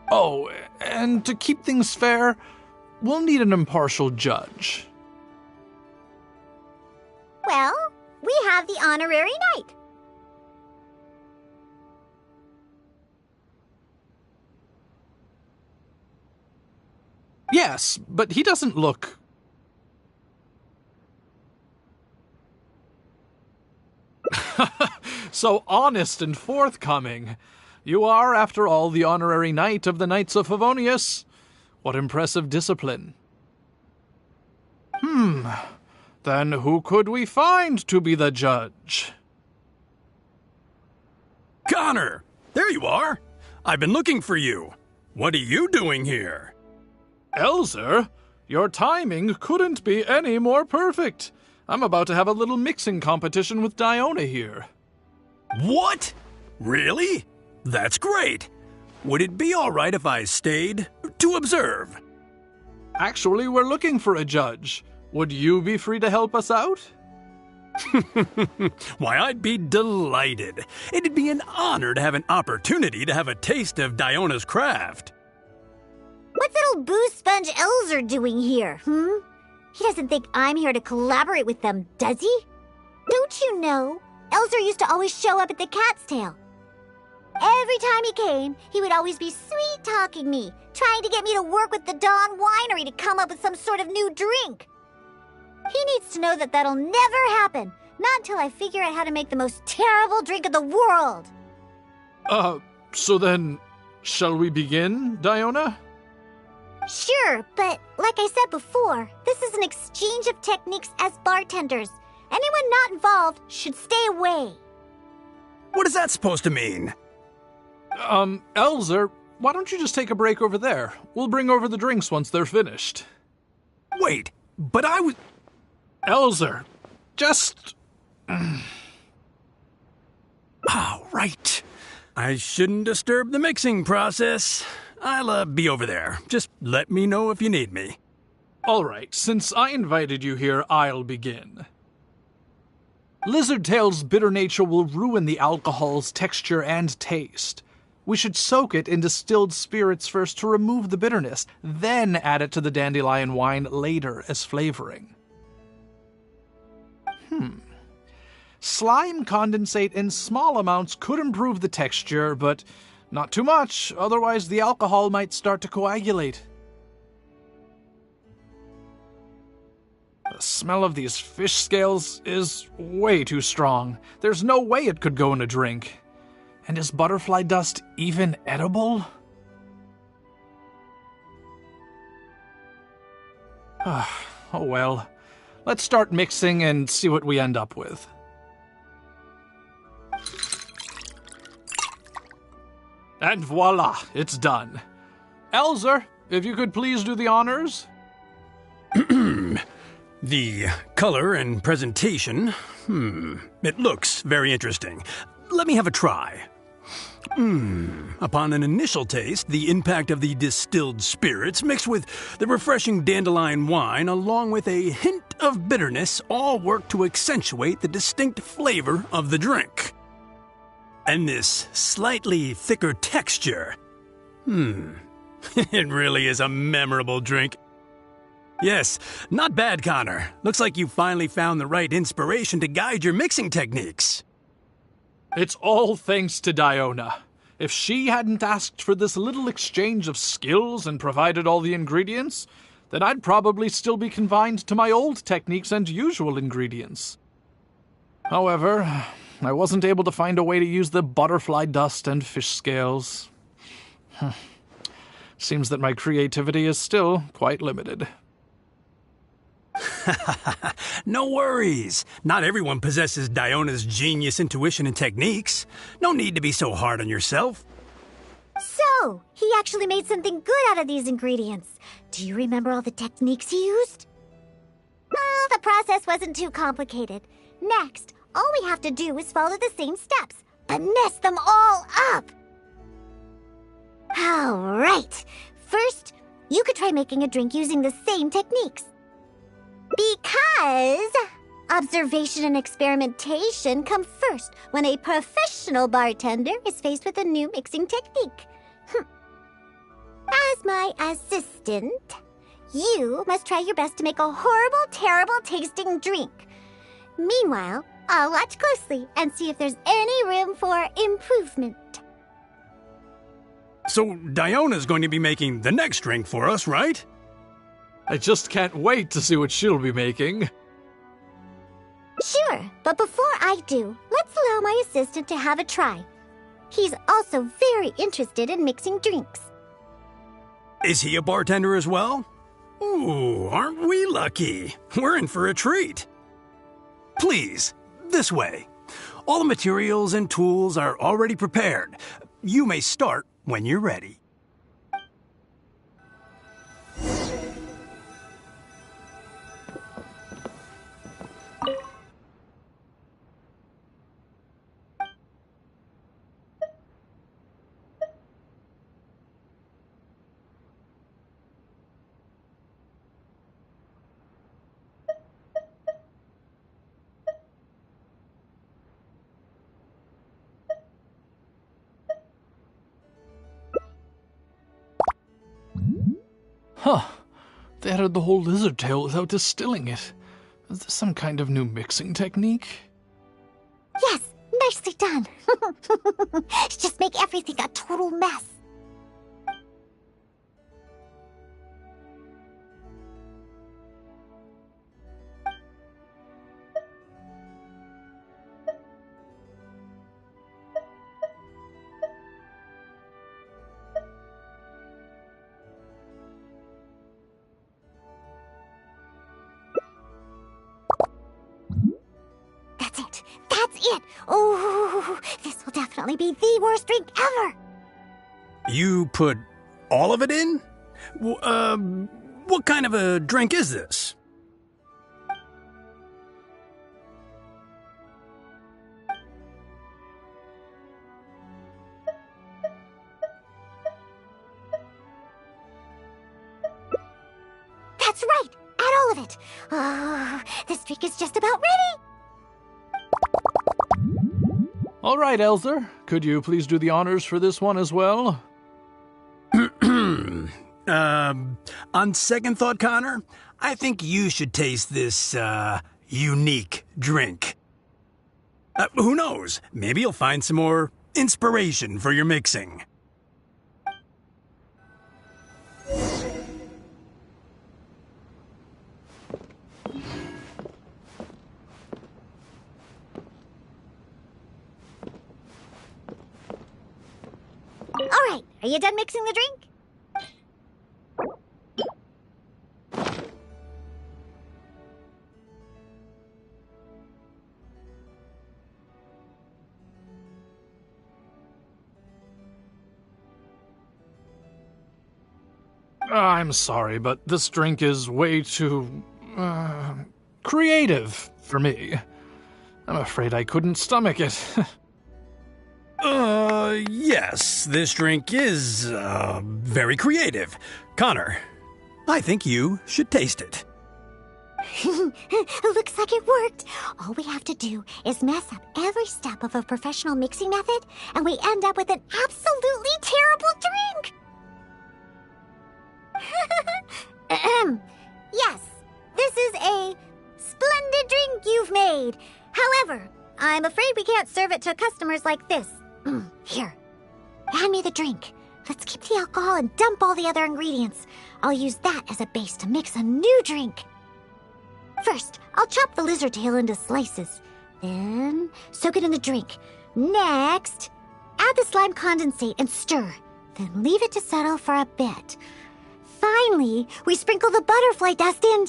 Oh, and to keep things fair, we'll need an impartial judge. Well, we have the honorary knight. Yes, but he doesn't look... so honest and forthcoming. You are, after all, the honorary knight of the Knights of Favonius. What impressive discipline. Then who could we find to be the judge? Connor! There you are! I've been looking for you. What are you doing here? Elzer, your timing couldn't be any more perfect. I'm about to have a little mixing competition with Diona here. What? Really? That's great. Would it be all right if I stayed to observe? Actually, we're looking for a judge. Would you be free to help us out? Why, I'd be delighted. It'd be an honor to have an opportunity to have a taste of Diona's craft. What's that old booze sponge Elzer doing here, He doesn't think I'm here to collaborate with them, does he? Don't you know, Elzer used to always show up at the Cat's Tail. Every time he came, he would always be sweet-talking me, trying to get me to work with the Dawn Winery to come up with some sort of new drink. He needs to know that that'll never happen, not until I figure out how to make the most terrible drink in the world. So then, shall we begin, Diona? Sure, but like I said before, this is an exchange of techniques as bartenders. Anyone not involved should stay away. What is that supposed to mean? Elzer, why don't you just take a break over there? We'll bring over the drinks once they're finished. Wait, but I was... Elzer, just... right. I shouldn't disturb the mixing process. I'll be over there. Just let me know if you need me. All right, since I invited you here, I'll begin. Lizard Tail's bitter nature will ruin the alcohol's texture and taste. We should soak it in distilled spirits first to remove the bitterness, then add it to the dandelion wine later as flavoring. Slime condensate in small amounts could improve the texture, but not too much, otherwise the alcohol might start to coagulate. The smell of these fish scales is way too strong. There's no way it could go in a drink. And is butterfly dust even edible? Oh well. Let's start mixing and see what we end up with. And voila, it's done. Elzer, if you could please do the honors. The color and presentation, it looks very interesting. Let me have a try. Upon an initial taste, the impact of the distilled spirits mixed with the refreshing dandelion wine along with a hint of bitterness all work to accentuate the distinct flavor of the drink. And this slightly thicker texture. It really is a memorable drink. Yes, not bad, Connor. Looks like you finally found the right inspiration to guide your mixing techniques. It's all thanks to Diona. If she hadn't asked for this little exchange of skills and provided all the ingredients, then I'd probably still be confined to my old techniques and usual ingredients. However, I wasn't able to find a way to use the butterfly dust and fish scales. Seems that my creativity is still quite limited. No worries. Not everyone possesses Diona's genius intuition and techniques. No need to be so hard on yourself. So, he actually made something good out of these ingredients. Do you remember all the techniques he used? Oh, the process wasn't too complicated. Next, all we have to do is follow the same steps, but mess them all up. All right. First, you could try making a drink using the same techniques. Because observation and experimentation come first when a professional bartender is faced with a new mixing technique. As my assistant, you must try your best to make a horrible, terrible tasting drink. Meanwhile, I'll watch closely and see if there's any room for improvement. So Diona's going to be making the next drink for us, right? I just can't wait to see what she'll be making. Sure, but before I do, let's allow my assistant to have a try. He's also very interested in mixing drinks. Is he a bartender as well? Ooh, aren't we lucky? We're in for a treat. Please, this way. All the materials and tools are already prepared. You may start when you're ready. Huh. They added the whole lizard tail without distilling it. Is this some kind of new mixing technique? Yes, nicely done. Just make everything a total mess. That's it! Oh, this will definitely be the worst drink ever! You put all of it in? What kind of a drink is this? That's right! Add all of it! Oh, this drink is just about ready! All right, Elzer. Could you please do the honors for this one as well? On second thought, Connor, I think you should taste this, unique drink. Who knows? Maybe you'll find some more inspiration for your mixing. All right, are you done mixing the drink? I'm sorry, but this drink is way too, creative for me. I'm afraid I couldn't stomach it. Yes, this drink is, very creative. Connor, I think you should taste it. Looks like it worked. All we have to do is mess up every step of a professional mixing method, and we end up with an absolutely terrible drink. Yes, this is a splendid drink you've made. However, I'm afraid we can't serve it to customers like this. Here, hand me the drink. Let's keep the alcohol and dump all the other ingredients. I'll use that as a base to mix a new drink. First, I'll chop the lizard tail into slices. Then, soak it in the drink. Next, add the slime condensate and stir. then leave it to settle for a bit. Finally, we sprinkle the butterfly dust in.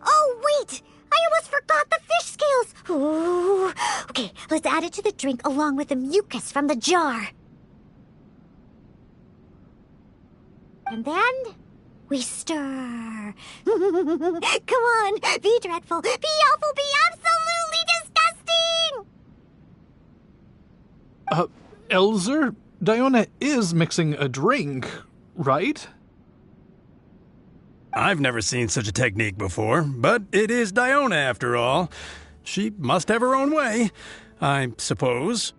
Oh, wait! I almost forgot the fish scales! Ooh. Okay, let's add it to the drink along with the mucus from the jar. And then we stir. Come on, be dreadful, be awful, be absolutely disgusting! Elzer, Diona is mixing a drink, right? I've never seen such a technique before, but it is Diona after all. She must have her own way, I suppose.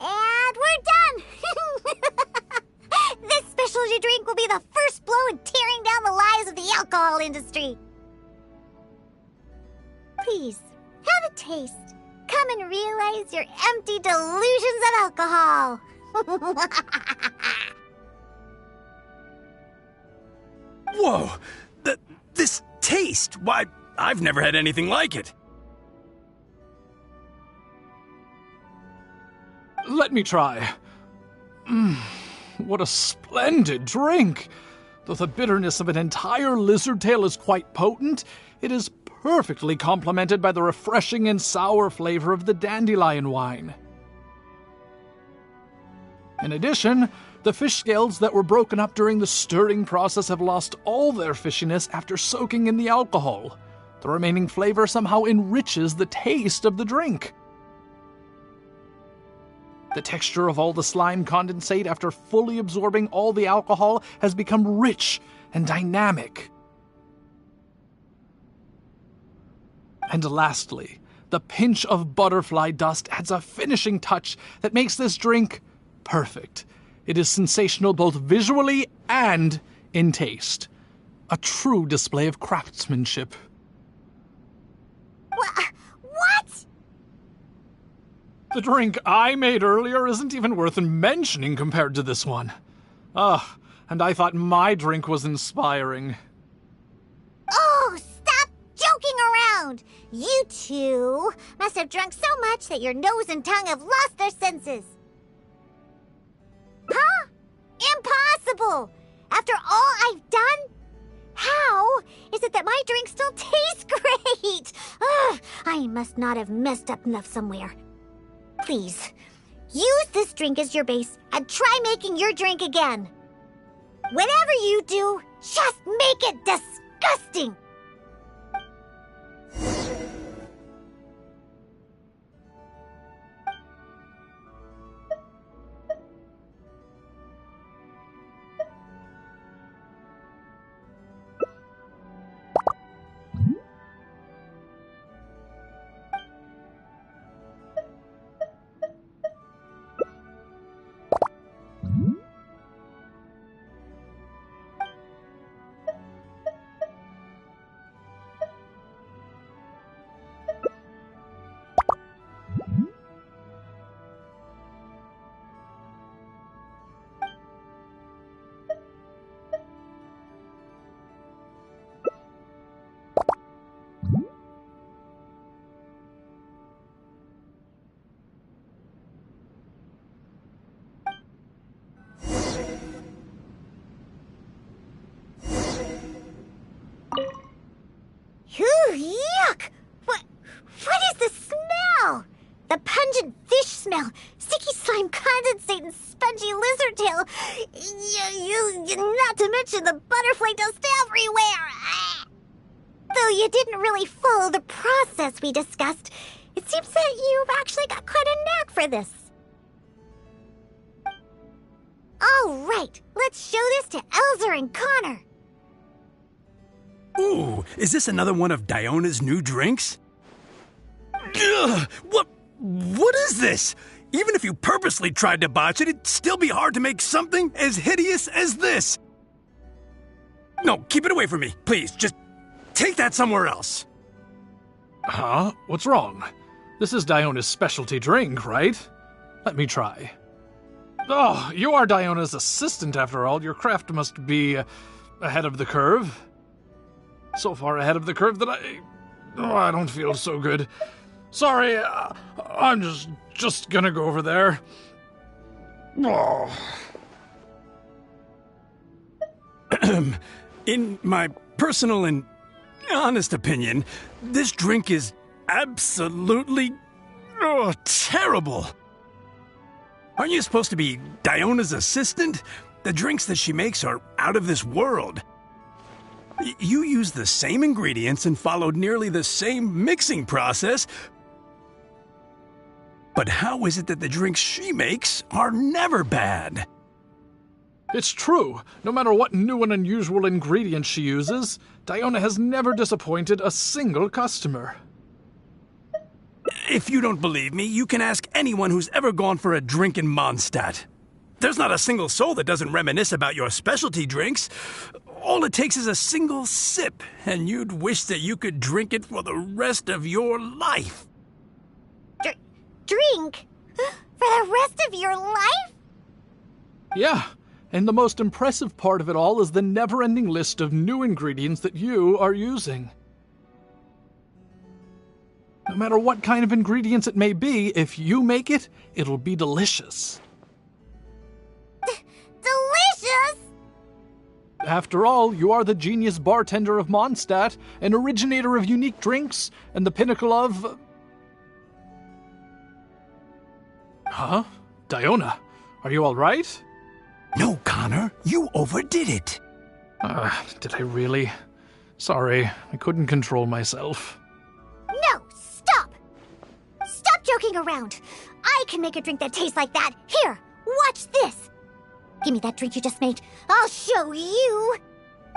And we're done! This specialty drink will be the first blow in tearing down the lives of the alcohol industry. Please, have a taste. Come and realize your empty delusions of alcohol. Whoa! This taste! Why, I've never had anything like it. Let me try. What a splendid drink! Though the bitterness of an entire lizard tail is quite potent, it is perfectly complemented by the refreshing and sour flavor of the dandelion wine. In addition, the fish scales that were broken up during the stirring process have lost all their fishiness after soaking in the alcohol. The remaining flavor somehow enriches the taste of the drink. The texture of all the slime condensate after fully absorbing all the alcohol has become rich and dynamic. And lastly, the pinch of butterfly dust adds a finishing touch that makes this drink perfect. It is sensational both visually and in taste. A true display of craftsmanship. What? The drink I made earlier isn't even worth mentioning compared to this one. And I thought my drink was inspiring. Oh, stop joking around! You two must have drunk so much that your nose and tongue have lost their senses. Huh? Impossible! After all I've done? How is it that my drink still tastes great? I must not have messed up enough somewhere. Please, use this drink as your base and try making your drink again. Whatever you do, just make it disgusting! Yuck! What is the smell? The pungent fish smell, sticky slime condensate, and spongy lizard tail. Not to mention the butterfly dust everywhere. Though you didn't really follow the process we discussed, it seems that you've actually got quite a knack for this. All right, let's show this to Elzer and Connor. Ooh, is this another one of Diona's new drinks? Ugh, what is this? Even if you purposely tried to botch it, it'd still be hard to make something as hideous as this. No, keep it away from me, please. Just take that somewhere else. Huh? What's wrong? This is Diona's specialty drink, right? Let me try. Oh, you are Diona's assistant after all. Your craft must be ahead of the curve. so far ahead of the curve that I don't feel so good. Sorry, I'm just gonna go over there. Oh. In my personal and honest opinion, this drink is absolutely terrible. Aren't you supposed to be Diona's assistant? The drinks that she makes are out of this world. You used the same ingredients and followed nearly the same mixing process. But how is it that the drinks she makes are never bad? It's true. No matter what new and unusual ingredients she uses, Diona has never disappointed a single customer. If you don't believe me, you can ask anyone who's ever gone for a drink in Mondstadt. There's not a single soul that doesn't reminisce about your specialty drinks. All it takes is a single sip, and you'd wish that you could drink it for the rest of your life. Drink? For the rest of your life? Yeah, and the most impressive part of it all is the never-ending list of new ingredients that you are using. No matter what kind of ingredients it may be, if you make it, it'll be delicious. Delicious? After all, you are the genius bartender of Mondstadt, an originator of unique drinks, and the pinnacle of... Huh? Diona, are you all right? No, Connor, you overdid it. Did I really? Sorry, I couldn't control myself. No, stop! Stop joking around. I can make a drink that tastes like that. Here, watch this. Give me that drink you just made. I'll show you.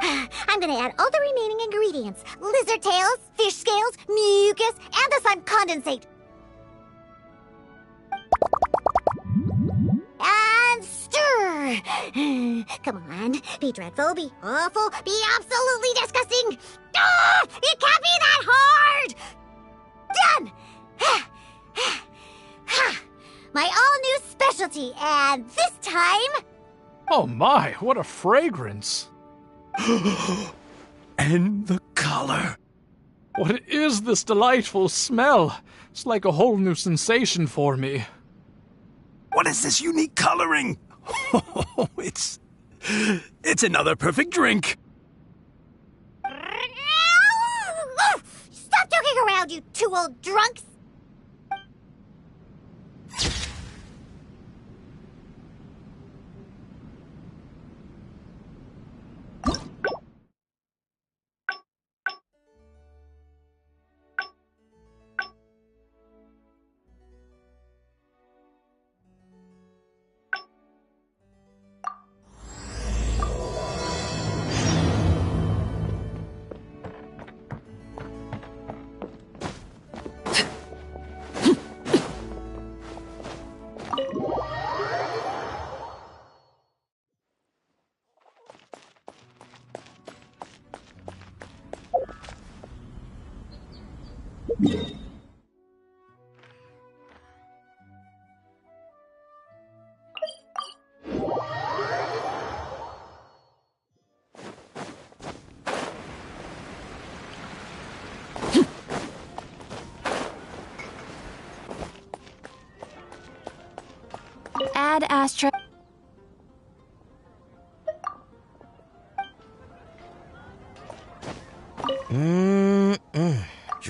I'm gonna add all the remaining ingredients. Lizard tails, fish scales, mucus, and the slime condensate. And stir. Come on, be dreadful, be awful, be absolutely disgusting. Ah, it can't be that hard. Done. My all-new specialty, and this time... Oh my, what a fragrance. And the color. What is this delightful smell? It's like a whole new sensation for me. What is this unique coloring? Oh, it's another perfect drink. Stop joking around, you two old drunks. Add Astra.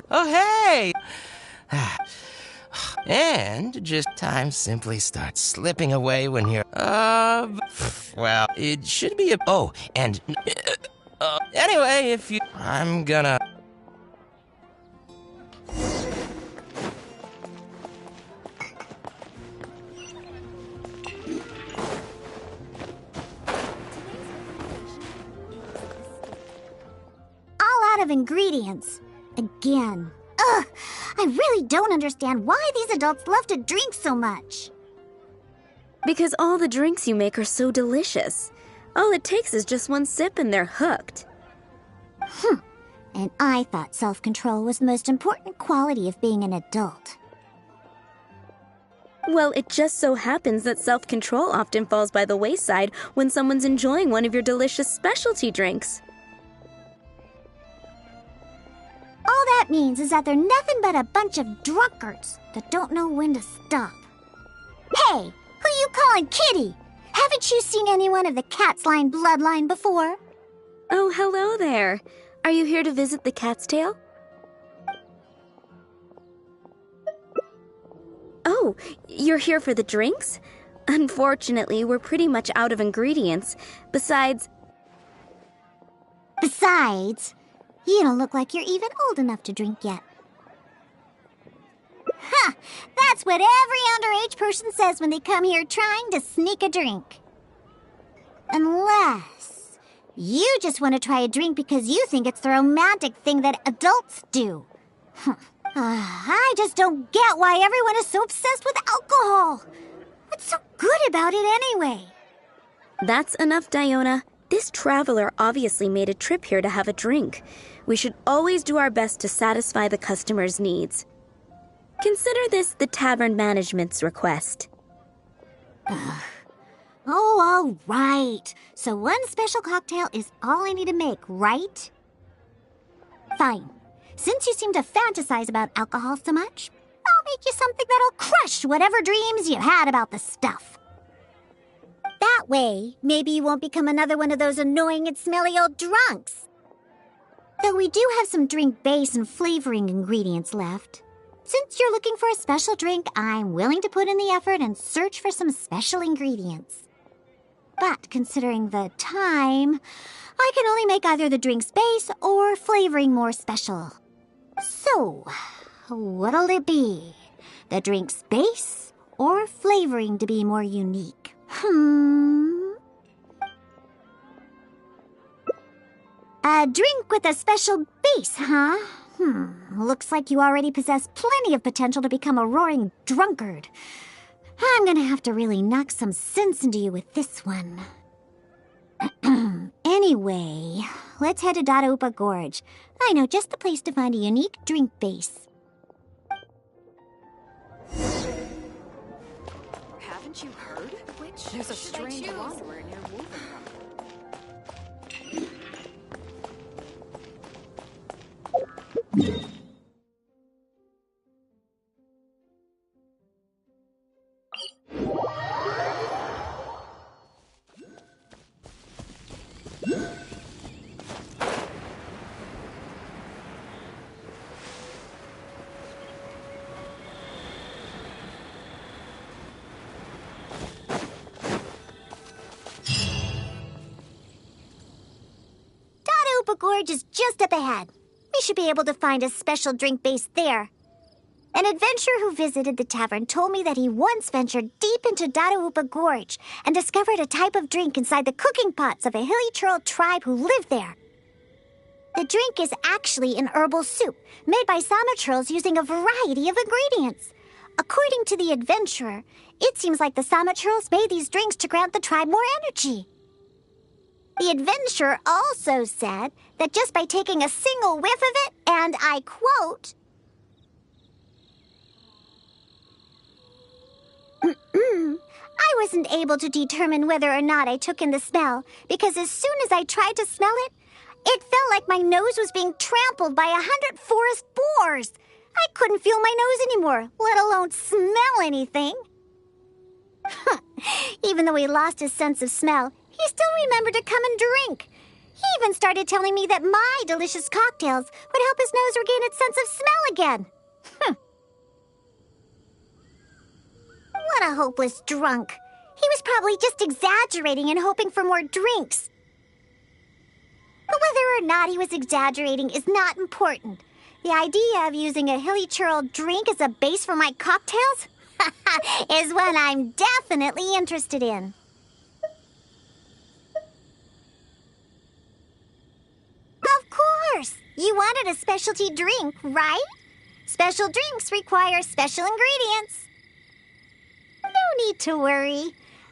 Oh, hey! And just time simply starts slipping away when you're, well, it should be a, oh, and, anyway, if you, I'm gonna... Of ingredients. Again. Ugh! I really don't understand why these adults love to drink so much. Because all the drinks you make are so delicious. All it takes is just one sip and they're hooked. And I thought self-control was the most important quality of being an adult. Well, it just so happens that self-control often falls by the wayside when someone's enjoying one of your delicious specialty drinks. that means is that they're nothing but a bunch of drunkards that don't know when to stop. Hey, who you calling Kitty? Haven't you seen anyone of the Cat's Line bloodline before? Oh, hello there. Are you here to visit the Cat's Tail? Oh, you're here for the drinks? Unfortunately, we're pretty much out of ingredients. Besides, you don't look like you're even old enough to drink yet. Huh, that's what every underage person says when they come here trying to sneak a drink. Unless you just want to try a drink because you think it's the romantic thing that adults do. I just don't get why everyone is so obsessed with alcohol. What's so good about it anyway? that's enough, Diona. This traveler obviously made a trip here to have a drink. We should always do our best to satisfy the customer's needs. Consider this the tavern management's request. Oh, all right. So one special cocktail is all I need to make, right? Fine. Since you seem to fantasize about alcohol so much, I'll make you something that'll crush whatever dreams you had about the stuff. That way, maybe you won't become another one of those annoying and smelly old drunks. Though we do have some drink base and flavoring ingredients left. Since you're looking for a special drink, I'm willing to put in the effort and search for some special ingredients. But considering the time, I can only make either the drink's base or flavoring more special. So, what'll it be? The drink's base or flavoring to be more unique? A drink with a special base, huh? Looks like you already possess plenty of potential to become a roaring drunkard. I'm gonna have to really knock some sense into you with this one. Anyway, let's head to Dadaupa Gorge. I know just the place to find a unique drink base. Haven't you heard? There's a strange wanderer near Wolverhampton. Dadaupa Gorge is just up ahead. We should be able to find a special drink base there. An adventurer who visited the tavern told me that he once ventured deep into Dadaupa Gorge and discovered a type of drink inside the cooking pots of a hilly churl tribe who lived there. The drink is actually an herbal soup made by Sama churls using a variety of ingredients. According to the adventurer, it seems like the Sama churls made these drinks to grant the tribe more energy. The adventurer also said that just by taking a single whiff of it, and I quote, I wasn't able to determine whether or not I took in the smell, because as soon as I tried to smell it, it felt like my nose was being trampled by 100 forest boars. I couldn't feel my nose anymore, let alone smell anything. Even though he lost his sense of smell, he still remembered to come and drink. He even started telling me that my delicious cocktails would help his nose regain its sense of smell again. What a hopeless drunk. He was probably just exaggerating and hoping for more drinks. But whether or not he was exaggerating is not important. The idea of using a hilly churl drink as a base for my cocktails is one I'm definitely interested in. Of course! You wanted a specialty drink, right? Special drinks require special ingredients. No need to worry.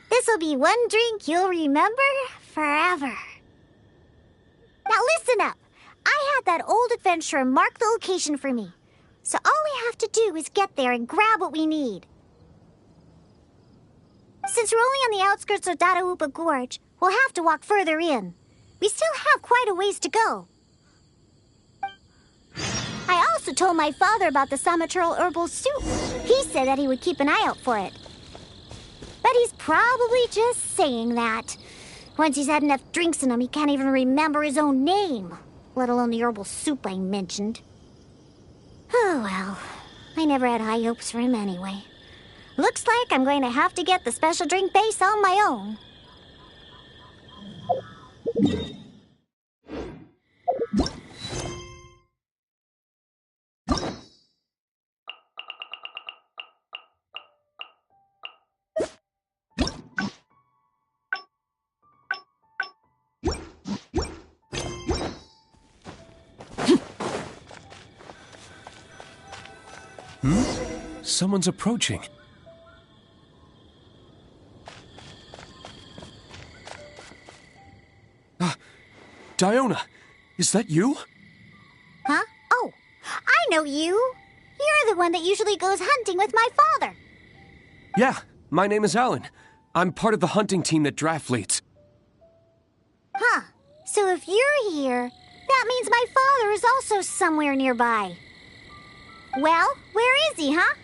This'll be one drink you'll remember forever. Now listen up. I had that old adventurer mark the location for me. So all we have to do is get there and grab what we need. Since we're only on the outskirts of Dadaupa Gorge, we'll have to walk further in. We still have quite a ways to go. I also told my father about the Samaturl herbal soup. He said that he would keep an eye out for it. But he's probably just saying that. Once he's had enough drinks in him, he can't even remember his own name, let alone the herbal soup I mentioned. Oh, well, I never had high hopes for him anyway. Looks like I'm going to have to get the special drink base on my own. Someone's approaching. Diona, is that you? Huh? Oh, I know you. You're the one that usually goes hunting with my father. Yeah, my name is Alan. I'm part of the hunting team that Draft leads. Huh. So if you're here, that means my father is also somewhere nearby. Well, where is he, huh?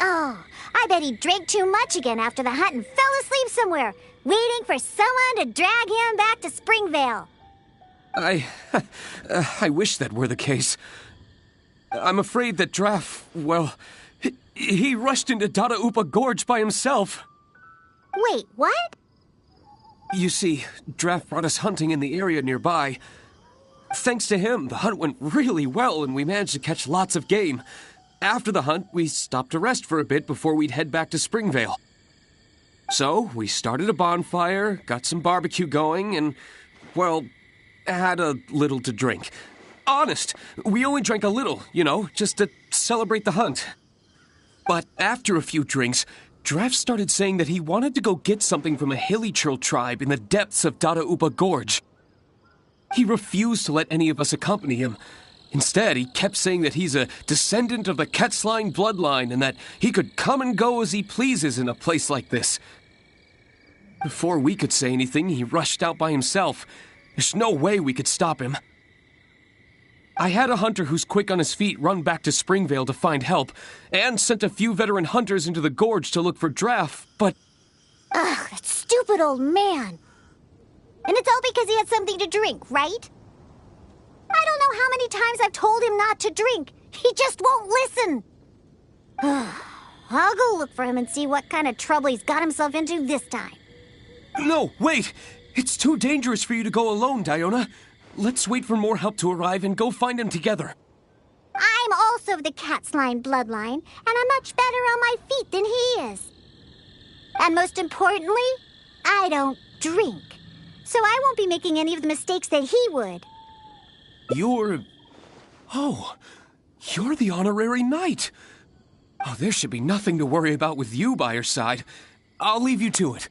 Oh, I bet he drank too much again after the hunt and fell asleep somewhere, waiting for someone to drag him back to Springvale. I wish that were the case. I'm afraid that Draft, well, he rushed into Dada Upa Gorge by himself. Wait, what? You see, Draft brought us hunting in the area nearby. Thanks to him, the hunt went really well and we managed to catch lots of game. After the hunt, we stopped to rest for a bit before we'd head back to Springvale. So, we started a bonfire, got some barbecue going, and, well, had a little to drink. Honest, we only drank a little, just to celebrate the hunt. But after a few drinks, Draft started saying that he wanted to go get something from a hilly churl tribe in the depths of Dada Upa Gorge. He refused to let any of us accompany him. Instead, he kept saying that he's a descendant of the Ketzline bloodline and that he could come and go as he pleases in a place like this. Before we could say anything, he rushed out by himself. There's no way we could stop him. I had a hunter who's quick on his feet run back to Springvale to find help, and sent a few veteran hunters into the gorge to look for Draft, but... Ugh, that stupid old man. And it's all because he had something to drink, right? I don't know how many times I've told him not to drink. He just won't listen. I'll go look for him and see what kind of trouble he's got himself into this time. No, wait! It's too dangerous for you to go alone, Diona. Let's wait for more help to arrive and go find him together. I'm also of the Ketzline bloodline, and I'm much better on my feet than he is. And most importantly, I don't drink. So I won't be making any of the mistakes that he would. You're the honorary knight. Oh, there should be nothing to worry about with you by your side. I'll leave you to it.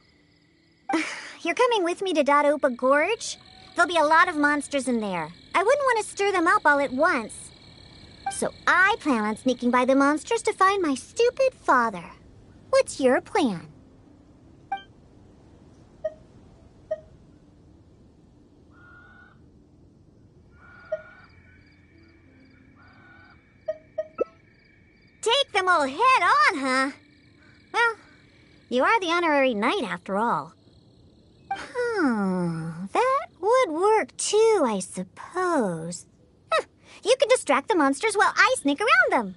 You're coming with me to Dada Upa Gorge? There'll be a lot of monsters in there. I wouldn't want to stir them up all at once. So I plan on sneaking by the monsters to find my stupid father. What's your plan? Take them all head on, huh? Well, you are the honorary knight after all. That would work too, I suppose. You can distract the monsters while I sneak around them.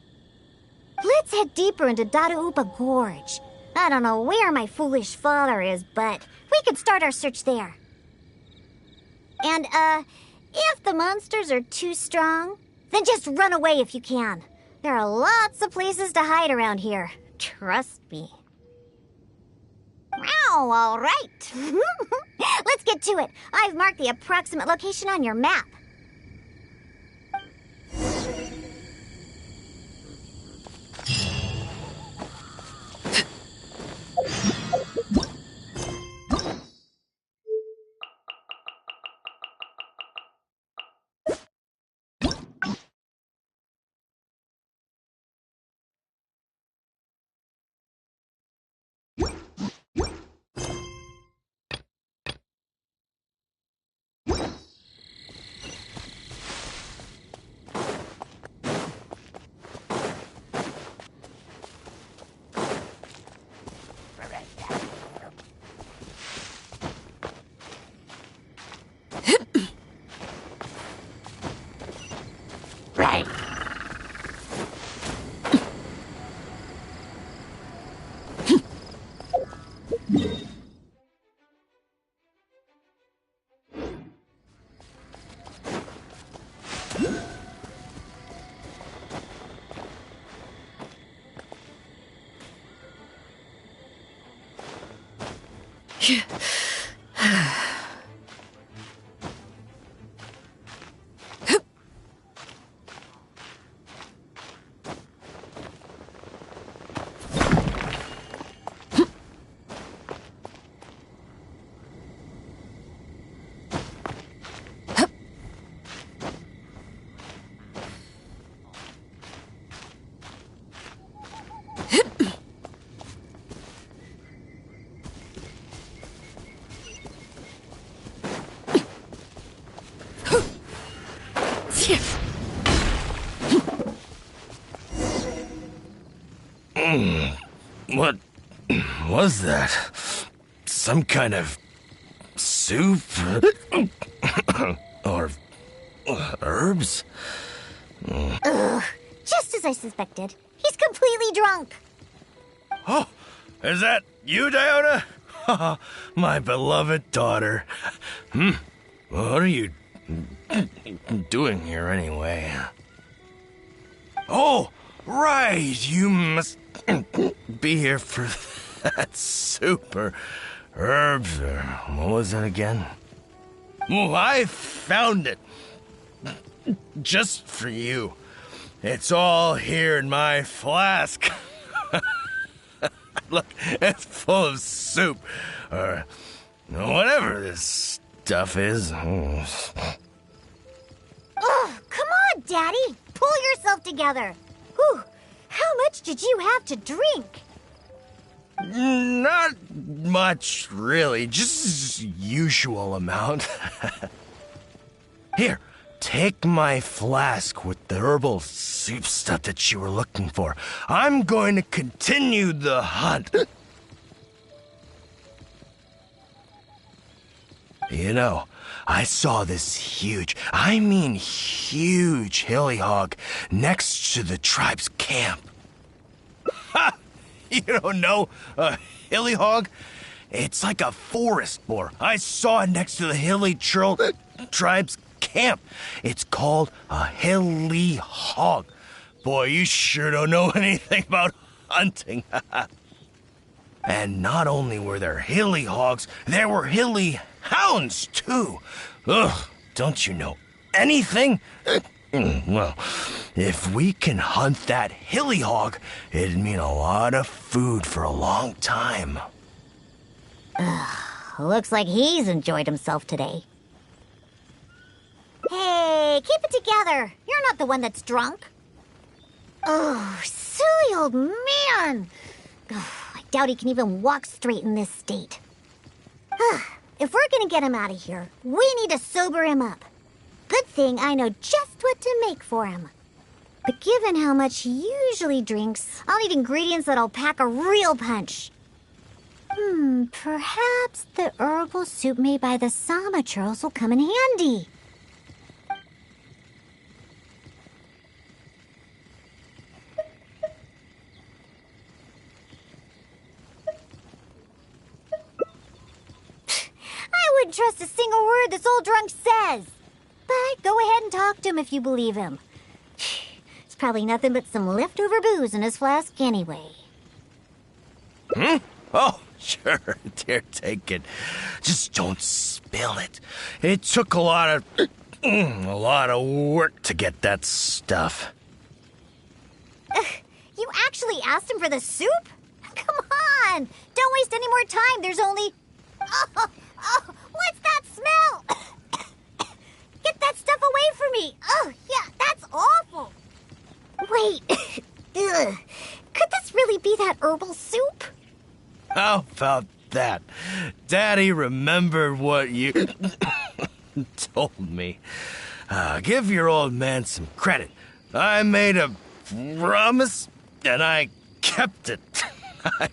Let's head deeper into Dada Upa Gorge. I don't know where my foolish father is, but we could start our search there. And, if the monsters are too strong, then just run away if you can. There are lots of places to hide around here. Trust me. Wow, all right. Let's get to it. I've marked the approximate location on your map. What was that? Some kind of soup? Or herbs? Ugh, just as I suspected. He's completely drunk. Oh, is that you, Diona? My beloved daughter. What are you doing here anyway? Oh, right, you must be here for that soup or herbs or what was it again? Well, I found it just for you. It's all here in my flask. Look, it's full of soup or whatever this stuff is. Ugh, come on, Daddy. Pull yourself together. Whew, how much did you have to drink? Not much, really. Just usual amount. Here, take my flask with the herbal soup stuff that you were looking for. I'm going to continue the hunt. You know, I saw this huge, I mean huge hilly hog next to the tribe's camp. Ha! You don't know a hilly hog? It's like a forest boar. I saw it next to the hilly tribe's camp. It's called a hilly hog. Boy, you sure don't know anything about hunting. And not only were there hilly hogs, there were hilly hounds, too. Ugh, don't you know anything? Well, if we can hunt that hilly hog, it'd mean a lot of food for a long time. Looks like he's enjoyed himself today. Hey, keep it together. You're not the one that's drunk. Oh, silly old man. I doubt he can even walk straight in this state. If we're gonna get him out of here, we need to sober him up. Good thing I know just what to make for him. But given how much he usually drinks, I'll need ingredients that'll pack a real punch. Perhaps the herbal soup made by the Sama churls will come in handy. I wouldn't trust a single word this old drunk says. But go ahead and talk to him if you believe him. It's probably nothing but some leftover booze in his flask anyway. Oh, sure, dear, take it. Just don't spill it. It took a lot of work to get that stuff. You actually asked him for the soup? Come on! Don't waste any more time. There's only... Oh, what's that smell? Get that stuff away from me! Oh, yeah, that's awful! Wait, ugh. Could this really be that herbal soup? How about that? Daddy remembered what you told me. Give your old man some credit. I made a promise, and I kept it. I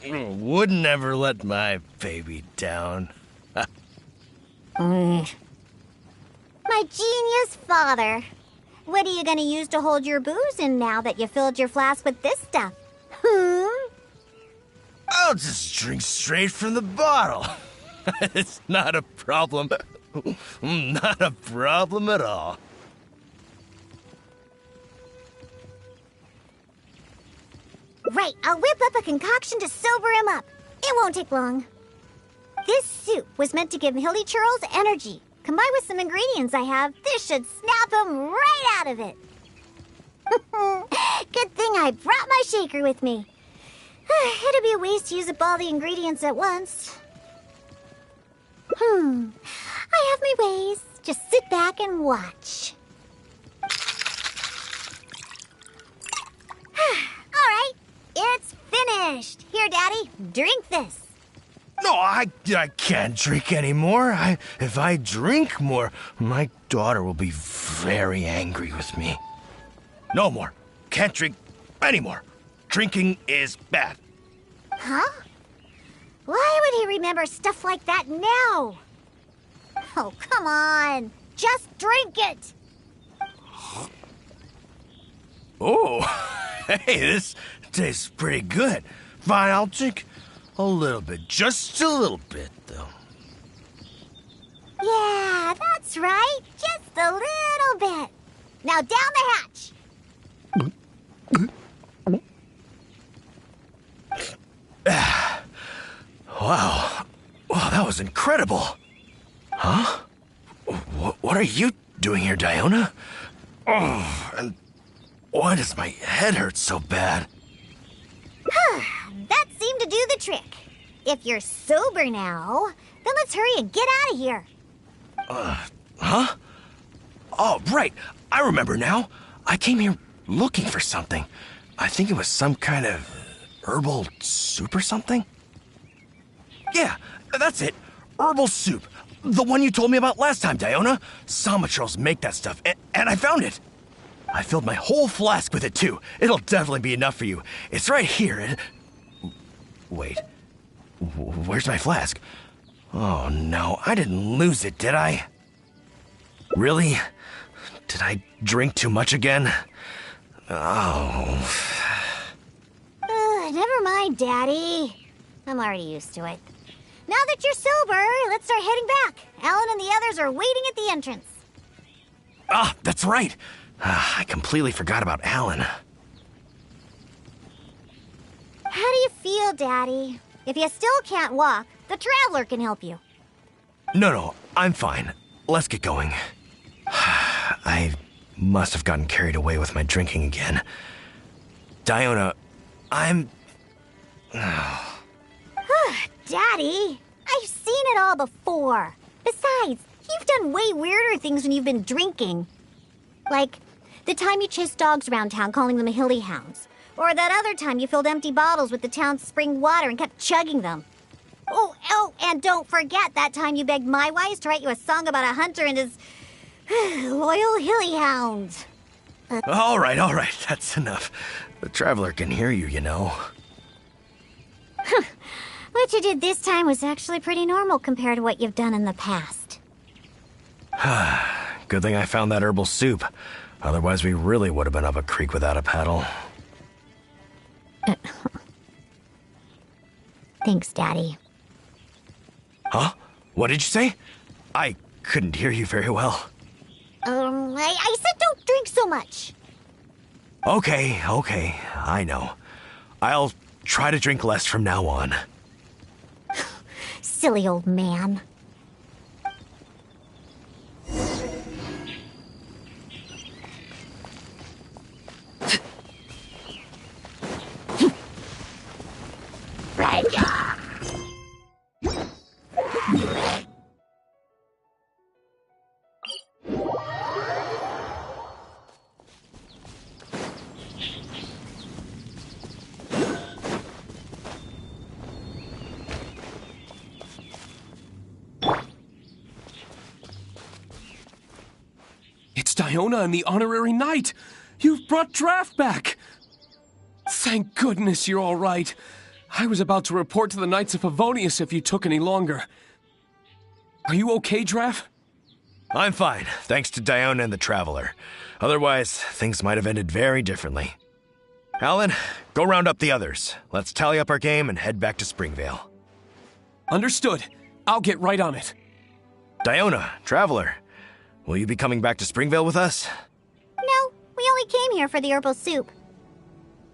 would never let my baby down. My genius father. What are you gonna use to hold your booze in now that you filled your flask with this stuff? I'll just drink straight from the bottle. It's not a problem. Not a problem at all. Right, I'll whip up a concoction to sober him up. It won't take long. This soup was meant to give Hilly Churls energy. Combined with some ingredients I have, this should snap them right out of it. Good thing I brought my shaker with me. It'd be a waste to use up all the ingredients at once. I have my ways. Just sit back and watch. All right, it's finished. Here, Daddy, drink this. No, I can't drink anymore. If I drink more, my daughter will be very angry with me. No more. Can't drink anymore. Drinking is bad. Huh? Why would he remember stuff like that now? Oh, come on. Just drink it. Oh, hey, this tastes pretty good. Fine, I'll drink a little bit. Just a little bit, though. Yeah, that's right. Just a little bit. Now down the hatch. Wow. Wow, that was incredible. Huh? What are you doing here, Diona? Oh, and why does my head hurt so bad? That seemed to do the trick. If you're sober now, then let's hurry and get out of here. Huh? Oh, right. I remember now. I came here looking for something. I think it was some kind of herbal soup or something. Yeah, that's it. Herbal soup. The one you told me about last time, Diona. Samatrals make that stuff, and I found it. I filled my whole flask with it, too. It'll definitely be enough for you. It's right here. Wait. Where's my flask? Oh, no. I didn't lose it, did I? Really? Did I drink too much again? Oh. Never mind, Daddy. I'm already used to it. Now that you're sober, let's start heading back. Alan and the others are waiting at the entrance. Ah, that's right. I completely forgot about Alan. How do you feel, Daddy? If you still can't walk, the Traveler can help you. No, I'm fine. Let's get going. I must have gotten carried away with my drinking again. Diona, I'm... Daddy, I've seen it all before. Besides, you've done way weirder things when you've been drinking. Like the time you chased dogs around town calling them hilly hounds. Or that other time you filled empty bottles with the town's spring water and kept chugging them. Oh, and don't forget that time you begged my wise to write you a song about a hunter and his loyal hilly hounds. All right, that's enough. The Traveler can hear you, you know. What you did this time was actually pretty normal compared to what you've done in the past. Good thing I found that herbal soup. Otherwise, we really would have been up a creek without a paddle. Thanks, Daddy. Huh? What did you say? I couldn't hear you very well. I said don't drink so much. Okay, I know. I'll try to drink less from now on. Silly old man. It's Diona and the Honorary Knight! You've brought Draft back! Thank goodness you're all right. I was about to report to the Knights of Favonius if you took any longer. Are you okay, Draft? I'm fine, thanks to Diona and the Traveler. Otherwise, things might have ended very differently. Alan, go round up the others. Let's tally up our game and head back to Springvale. Understood. I'll get right on it. Diona, Traveler, will you be coming back to Springvale with us? No, we only came here for the herbal soup.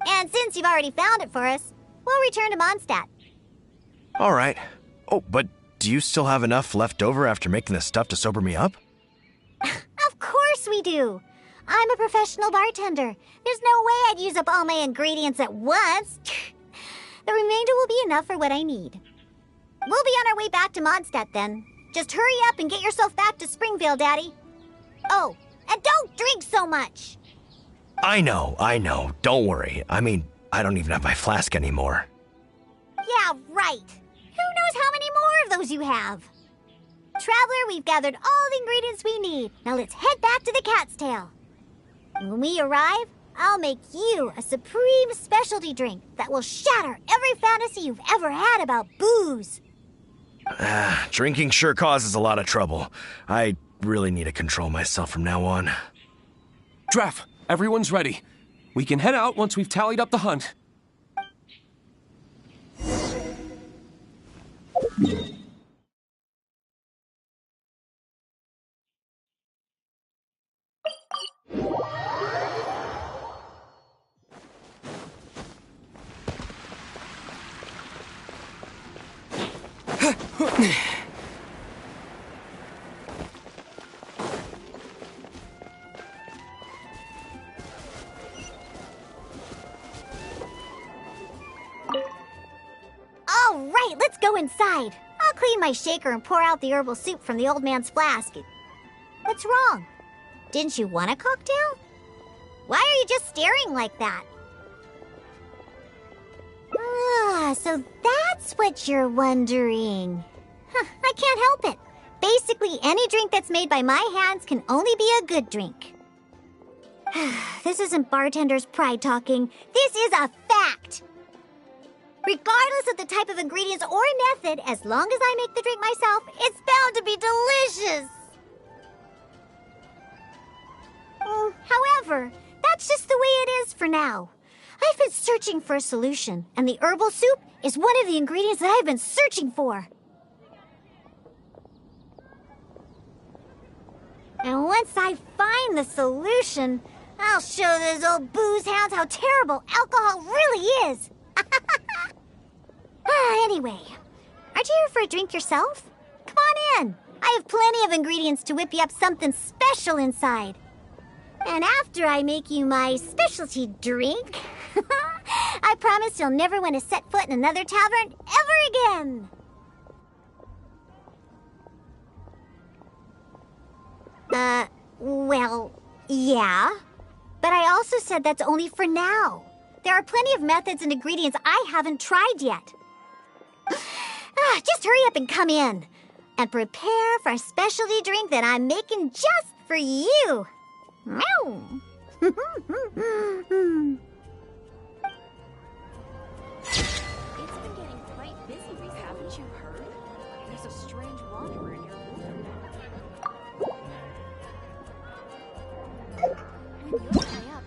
And since you've already found it for us, we'll return to Mondstadt. All right. Oh, but do you still have enough left over after making this stuff to sober me up? Of course we do. I'm a professional bartender. There's no way I'd use up all my ingredients at once. The remainder will be enough for what I need. We'll be on our way back to Mondstadt then. Just hurry up and get yourself back to Springvale, Daddy. Oh, and don't drink so much. I know. Don't worry. I mean, I don't even have my flask anymore. Yeah, right. Who knows how many more of those you have? Traveler, we've gathered all the ingredients we need. Now let's head back to the Cat's Tail. And when we arrive, I'll make you a supreme specialty drink that will shatter every fantasy you've ever had about booze. Drinking sure causes a lot of trouble. I really need to control myself from now on. Draff, everyone's ready. We can head out once we've tallied up the hunt. All right, let's go inside. I'll clean my shaker and pour out the herbal soup from the old man's flask. What's wrong? Didn't you want a cocktail? Why are you just staring like that? So that's what you're wondering. I can't help it. Basically, any drink that's made by my hands can only be a good drink. This isn't bartender's pride talking. This is a fact. Regardless of the type of ingredients or method, as long as I make the drink myself, it's bound to be delicious. However, that's just the way it is for now. I've been searching for a solution, and the herbal soup is one of the ingredients that I've been searching for. And once I find the solution, I'll show those old booze hounds how terrible alcohol really is. Anyway, aren't you here for a drink yourself? Come on in. I have plenty of ingredients to whip you up something special inside. And after I make you my specialty drink, I promise you'll never want to set foot in another tavern ever again. Well, yeah. But I also said that's only for now. There are plenty of methods and ingredients I haven't tried yet. Just hurry up and come in. And prepare for a specialty drink that I'm making just for you. Meow. It's been getting quite busy, haven't you heard? There's a strange wanderer in your room. When you high up.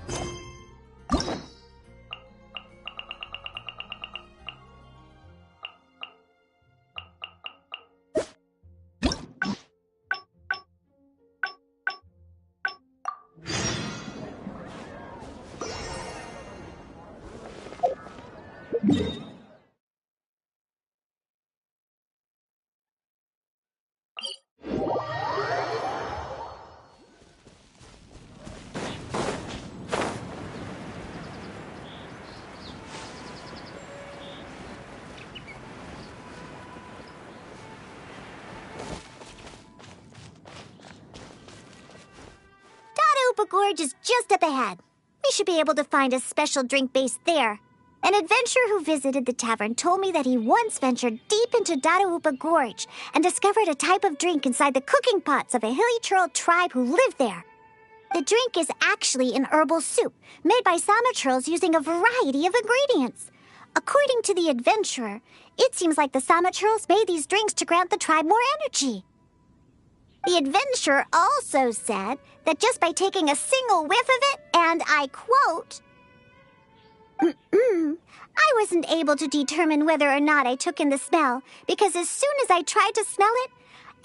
Gorge is just up ahead. We should be able to find a special drink base there. An adventurer who visited the tavern told me that he once ventured deep into Dadaupa Gorge and discovered a type of drink inside the cooking pots of a hilly Churl tribe who lived there. The drink is actually an herbal soup made by Sama Churls using a variety of ingredients. According to the adventurer, it seems like the Sama Churls made these drinks to grant the tribe more energy. The adventurer also said that just by taking a single whiff of it, and I quote, I wasn't able to determine whether or not I took in the smell, because as soon as I tried to smell it,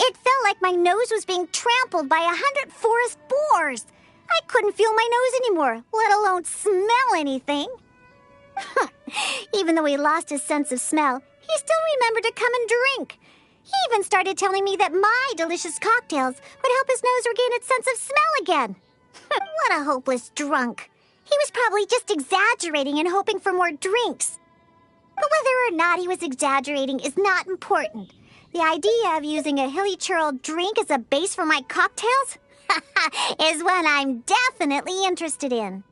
it felt like my nose was being trampled by 100 forest boars. I couldn't feel my nose anymore, let alone smell anything. Even though he lost his sense of smell, he still remembered to come and drink. He even started telling me that my delicious cocktails would help his nose regain its sense of smell again. What a hopeless drunk. He was probably just exaggerating and hoping for more drinks. But whether or not he was exaggerating is not important. The idea of using a hilly churl drink as a base for my cocktails is one I'm definitely interested in.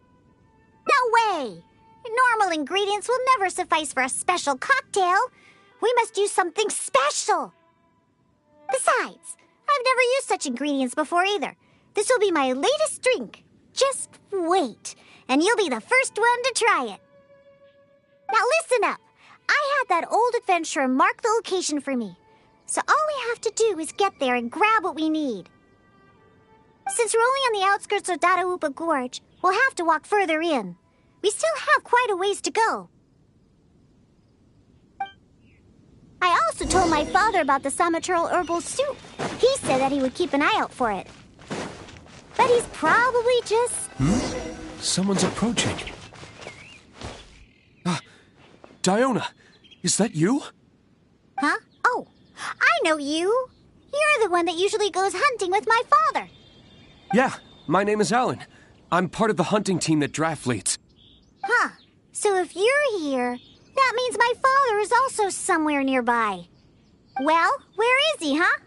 No way! Normal ingredients will never suffice for a special cocktail. We must use something special. Besides, I've never used such ingredients before either. This will be my latest drink. Just wait, and you'll be the first one to try it. Now listen up. I had that old adventurer mark the location for me. So all we have to do is get there and grab what we need. Since we're only on the outskirts of Dadaupa Gorge, we'll have to walk further in. We still have quite a ways to go. I also told my father about the Samaturl herbal soup. He said that he would keep an eye out for it. But he's probably just... Someone's approaching. Diona, is that you? Huh? Oh, I know you. You're the one that usually goes hunting with my father. Yeah, my name is Alan. I'm part of the hunting team that Draft leads. Huh. So if you're here, that means my father is also somewhere nearby. Well, where is he, huh?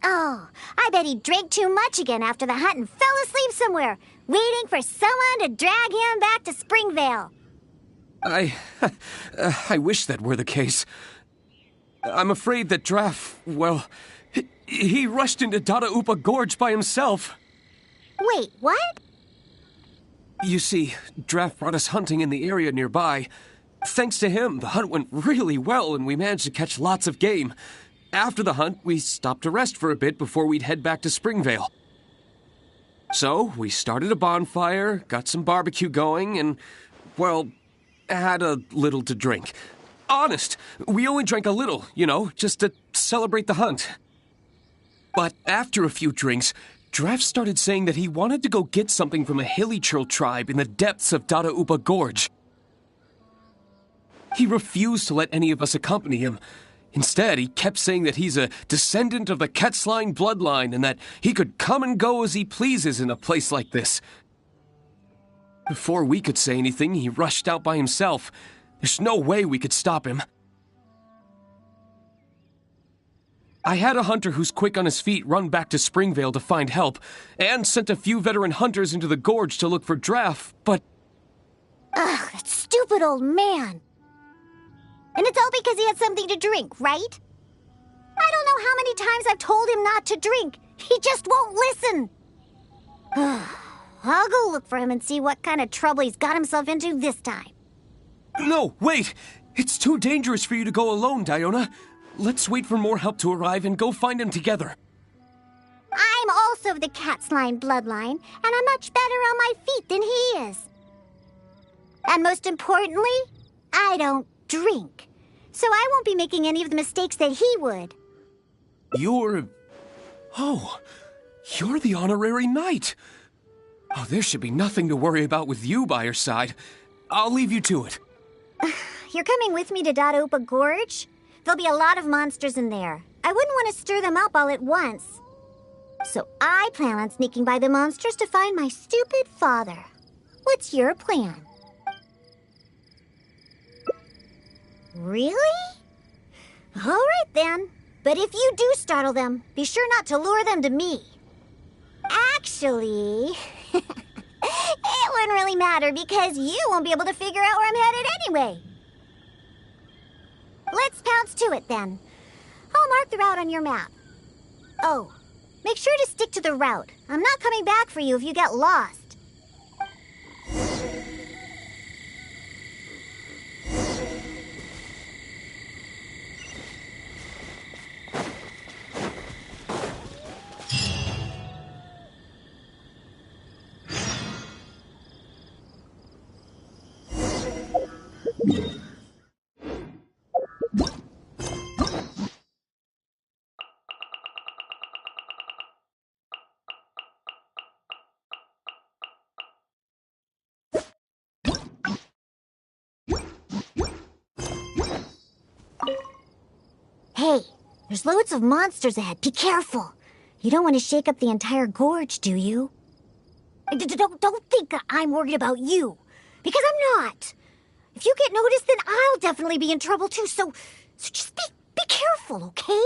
Oh, I bet he drank too much again after the hunt and fell asleep somewhere, waiting for someone to drag him back to Springvale. I wish that were the case. I'm afraid that Draft, well, he rushed into Dadaupa Gorge by himself. Wait, what? You see, Draft brought us hunting in the area nearby. Thanks to him, the hunt went really well and we managed to catch lots of game. After the hunt, we stopped to rest for a bit before we'd head back to Springvale. So, we started a bonfire, got some barbecue going, and, well, had a little to drink. Honest, we only drank a little, just to celebrate the hunt. But after a few drinks, Draft started saying that he wanted to go get something from a hilly churl tribe in the depths of Dadaupa Gorge. He refused to let any of us accompany him. Instead, he kept saying that he's a descendant of the Quetzline bloodline and that he could come and go as he pleases in a place like this. Before we could say anything, he rushed out by himself. There's no way we could stop him. I had a hunter who's quick on his feet run back to Springvale to find help, and sent a few veteran hunters into the gorge to look for Draft, but... Ugh, that stupid old man. And it's all because he had something to drink, right? I don't know how many times I've told him not to drink. He just won't listen. I'll go look for him and see what kind of trouble he's got himself into this time. No, wait! It's too dangerous for you to go alone, Diona. Let's wait for more help to arrive and go find him together. I'm also of the Quetzline bloodline, and I'm much better on my feet than he is. And most importantly, I don't drink. So I won't be making any of the mistakes that he would. Oh, you're the honorary knight. Oh, there should be nothing to worry about with you by your side. I'll leave you to it. You're coming with me to Dadaupa Gorge? There'll be a lot of monsters in there. I wouldn't want to stir them up all at once. So I plan on sneaking by the monsters to find my stupid father. What's your plan? Really? All right, then. But if you do startle them, be sure not to lure them to me. Actually, it wouldn't really matter because you won't be able to figure out where I'm headed anyway. Let's pounce to it, then. I'll mark the route on your map. Oh, make sure to stick to the route. I'm not coming back for you if you get lost. There's loads of monsters ahead. Be careful. You don't want to shake up the entire gorge, do you? Don't think I'm worried about you. Because I'm not. If you get noticed, then I'll definitely be in trouble too. So just be careful, okay?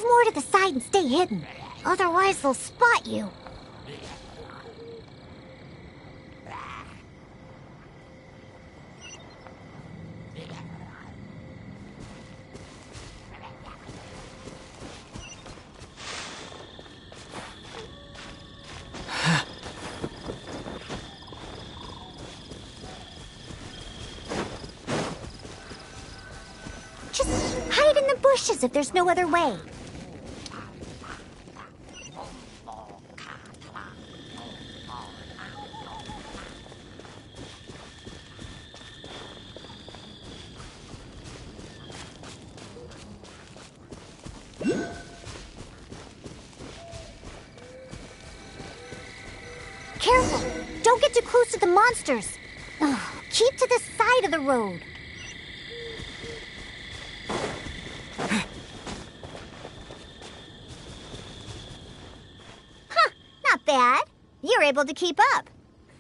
More to the side and stay hidden. Otherwise, they'll spot you. Just hide in the bushes if there's no other way. Careful! Don't get too close to the monsters! Ugh, keep to the side of the road. Huh, not bad. You're able to keep up.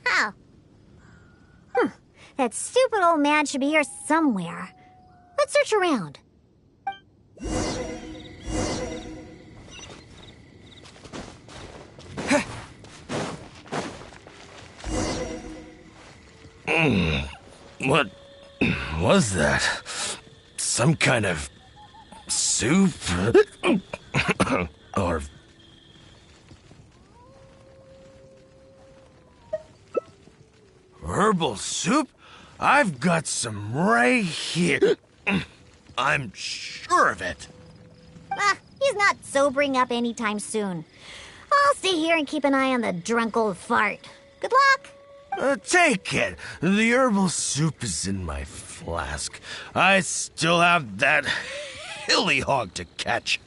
How? That stupid old man should be here somewhere. Let's search around. What was that? Some kind of soup? Or... herbal soup? I've got some right here. I'm sure of it. He's not sobering up anytime soon. I'll stay here and keep an eye on the drunk old fart. Good luck! Take it. The herbal soup is in my flask. I still have that hilly hog to catch.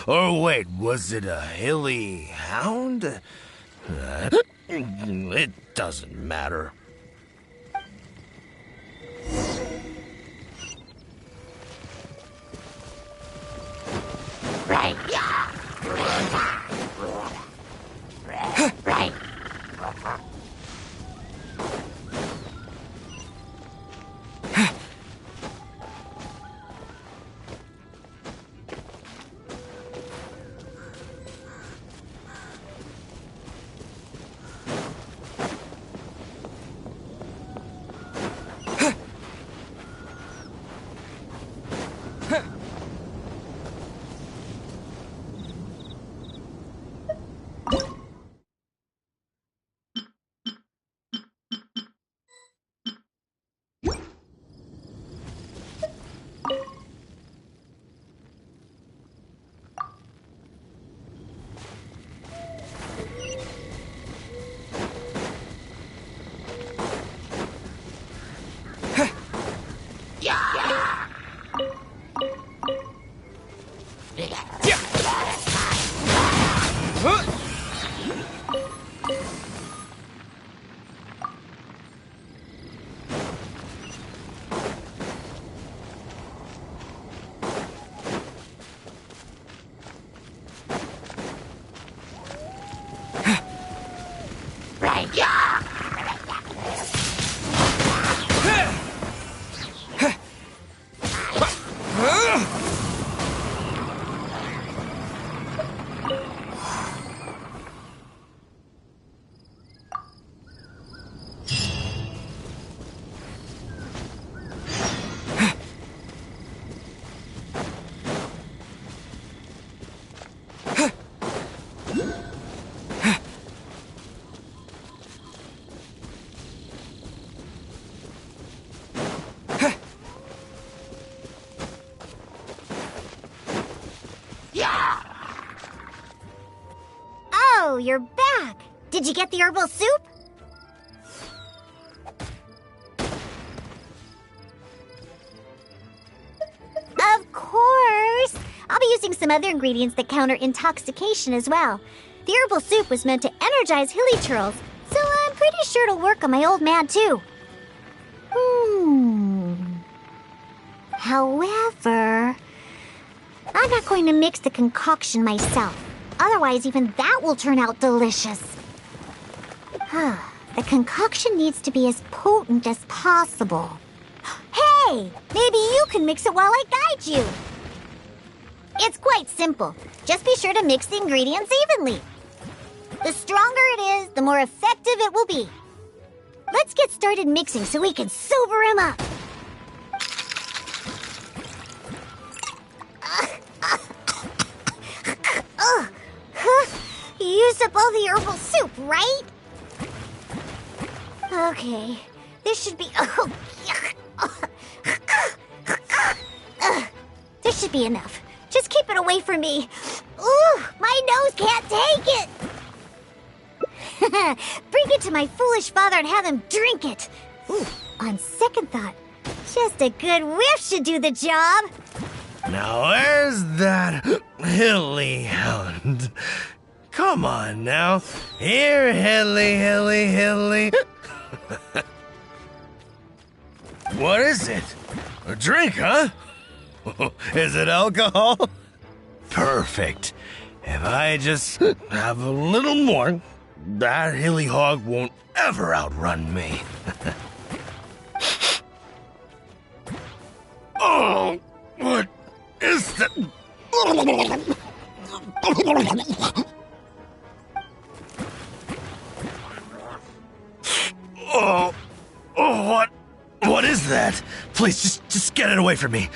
Or wait, was it a hilly hound? It doesn't matter. Right. Right. you're back. Did you get the herbal soup? Of course! I'll be using some other ingredients that counter intoxication as well. The herbal soup was meant to energize hilly churls, so I'm pretty sure it'll work on my old man too. However, I'm not going to mix the concoction myself. Otherwise, even that will turn out delicious. The concoction needs to be as potent as possible. Hey! Maybe you can mix it while I guide you. It's quite simple. Just be sure to mix the ingredients evenly. The stronger it is, the more effective it will be. Let's get started mixing so we can sober him up. You used up all the herbal soup, right? Okay, this should be... This should be enough. Just keep it away from me. Ooh, my nose can't take it. Bring it to my foolish father and have him drink it. Ooh, on second thought, just a good whiff should do the job. Now where's that hilly hound? Come on now. Here, hilly. What is it? A drink, huh? Is it alcohol? Perfect. If I just have a little more, that hilly hog won't ever outrun me. Oh, what is that? What is that? Please, just get it away from me.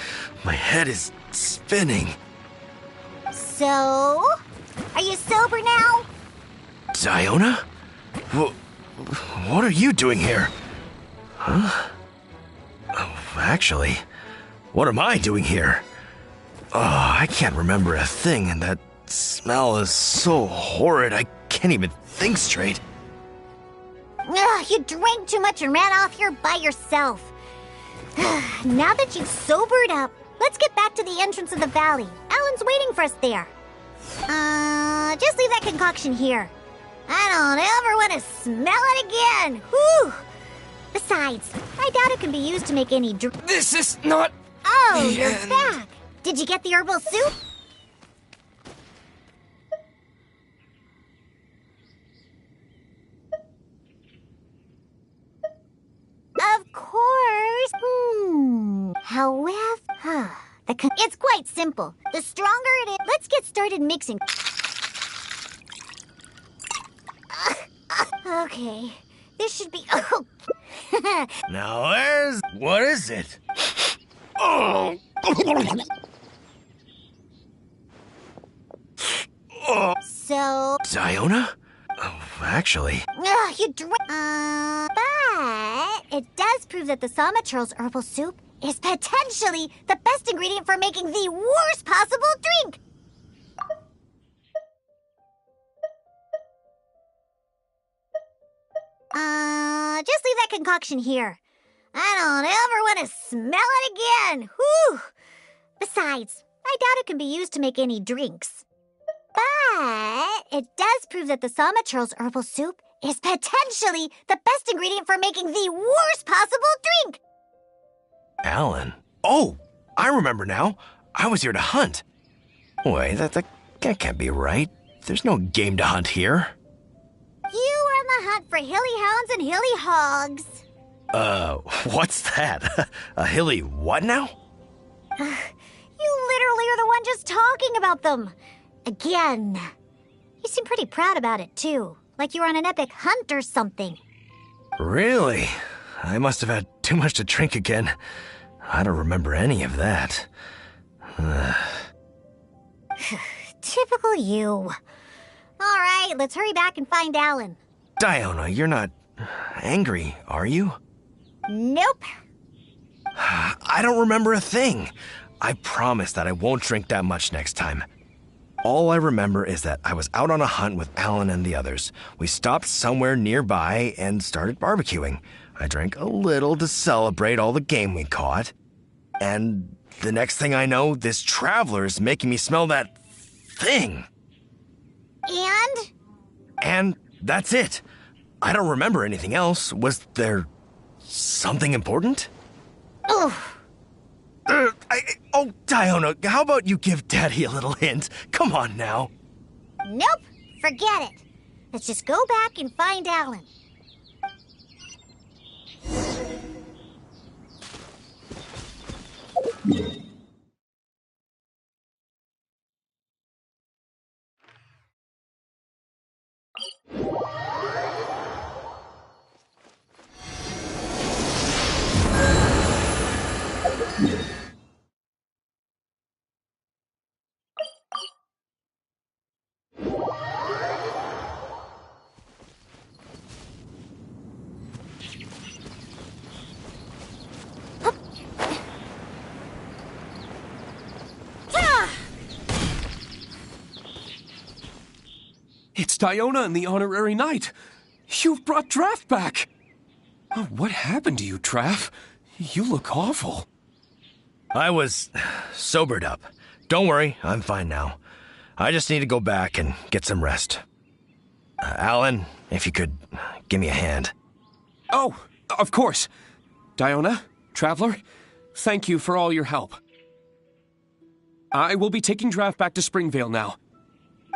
My head is spinning. So, are you sober now? Diona? What are you doing here? Huh? Oh, actually, what am I doing here? Oh, I can't remember a thing, and that smell is so horrid I can't even think straight. You drank too much and ran off here by yourself. Now that you've sobered up, let's get back to the entrance of the valley. Alan's waiting for us there. Just leave that concoction here. I don't ever want to smell it again. Whew. Besides, I doubt it can be used to make any drink. This is not... Oh, you're back. Did you get the herbal soup? Of course. However, it's quite simple. The stronger it is... Let's get started mixing. Okay, this should be... Now what is it? Oh. So... Diona? Oh, actually... You drink... But it does prove that the Sama Churl's herbal soup is potentially the best ingredient for making the worst possible drink. Just leave that concoction here. I don't ever want to smell it again. Whew. Besides, I doubt it can be used to make any drinks. But it does prove that the Sama Churl's herbal soup is potentially the best ingredient for making the worst possible drink. Alan? Oh, I remember now. I was here to hunt. Wait, that can't be right. There's no game to hunt here. You were on the hunt for hilly hounds and hilly hogs. What's that? A hilly what now? You literally are the one just talking about them. Again. You seem pretty proud about it, too. Like you were on an epic hunt or something. Really? I must have had too much to drink again. I don't remember any of that. Typical you. All right, let's hurry back and find Alan. Diona, you're not angry, are you? Nope. I don't remember a thing. I promise that I won't drink that much next time. All I remember is that I was out on a hunt with Alan and the others. We stopped somewhere nearby and started barbecuing. I drank a little to celebrate all the game we caught. And the next thing I know, this traveler is making me smell that thing. And that's it. I don't remember anything else. Was there something important? Oof. Oh, Diona, how about you give Daddy a little hint? Come on now. Nope, forget it. Let's just go back and find Alan. It's Diona and the Honorary Knight. You've brought Draft back. Oh, what happened to you, Draft? You look awful. I was sobered up. Don't worry, I'm fine now. I just need to go back and get some rest. Alan, if you could give me a hand. Oh, of course. Diona, Traveler, thank you for all your help. I will be taking Draft back to Springvale now.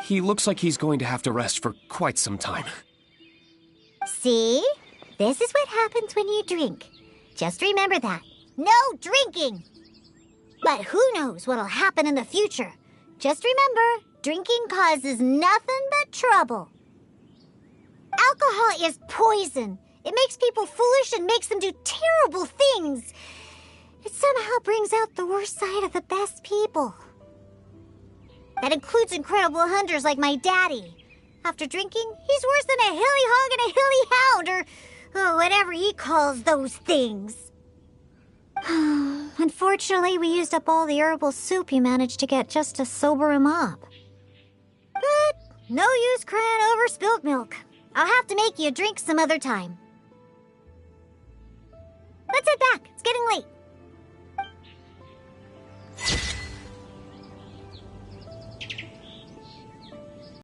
He looks like he's going to have to rest for quite some time. See? This is what happens when you drink. Just remember that. No drinking! But who knows what'll happen in the future. Just remember, drinking causes nothing but trouble. Alcohol is poison. It makes people foolish and makes them do terrible things. It somehow brings out the worst side of the best people. That includes incredible hunters like my daddy. After drinking, he's worse than a hilly hog and a hilly hound, or whatever he calls those things. Unfortunately, we used up all the herbal soup he managed to get just to sober him up. But no use crying over spilt milk. I'll have to make you a drink some other time.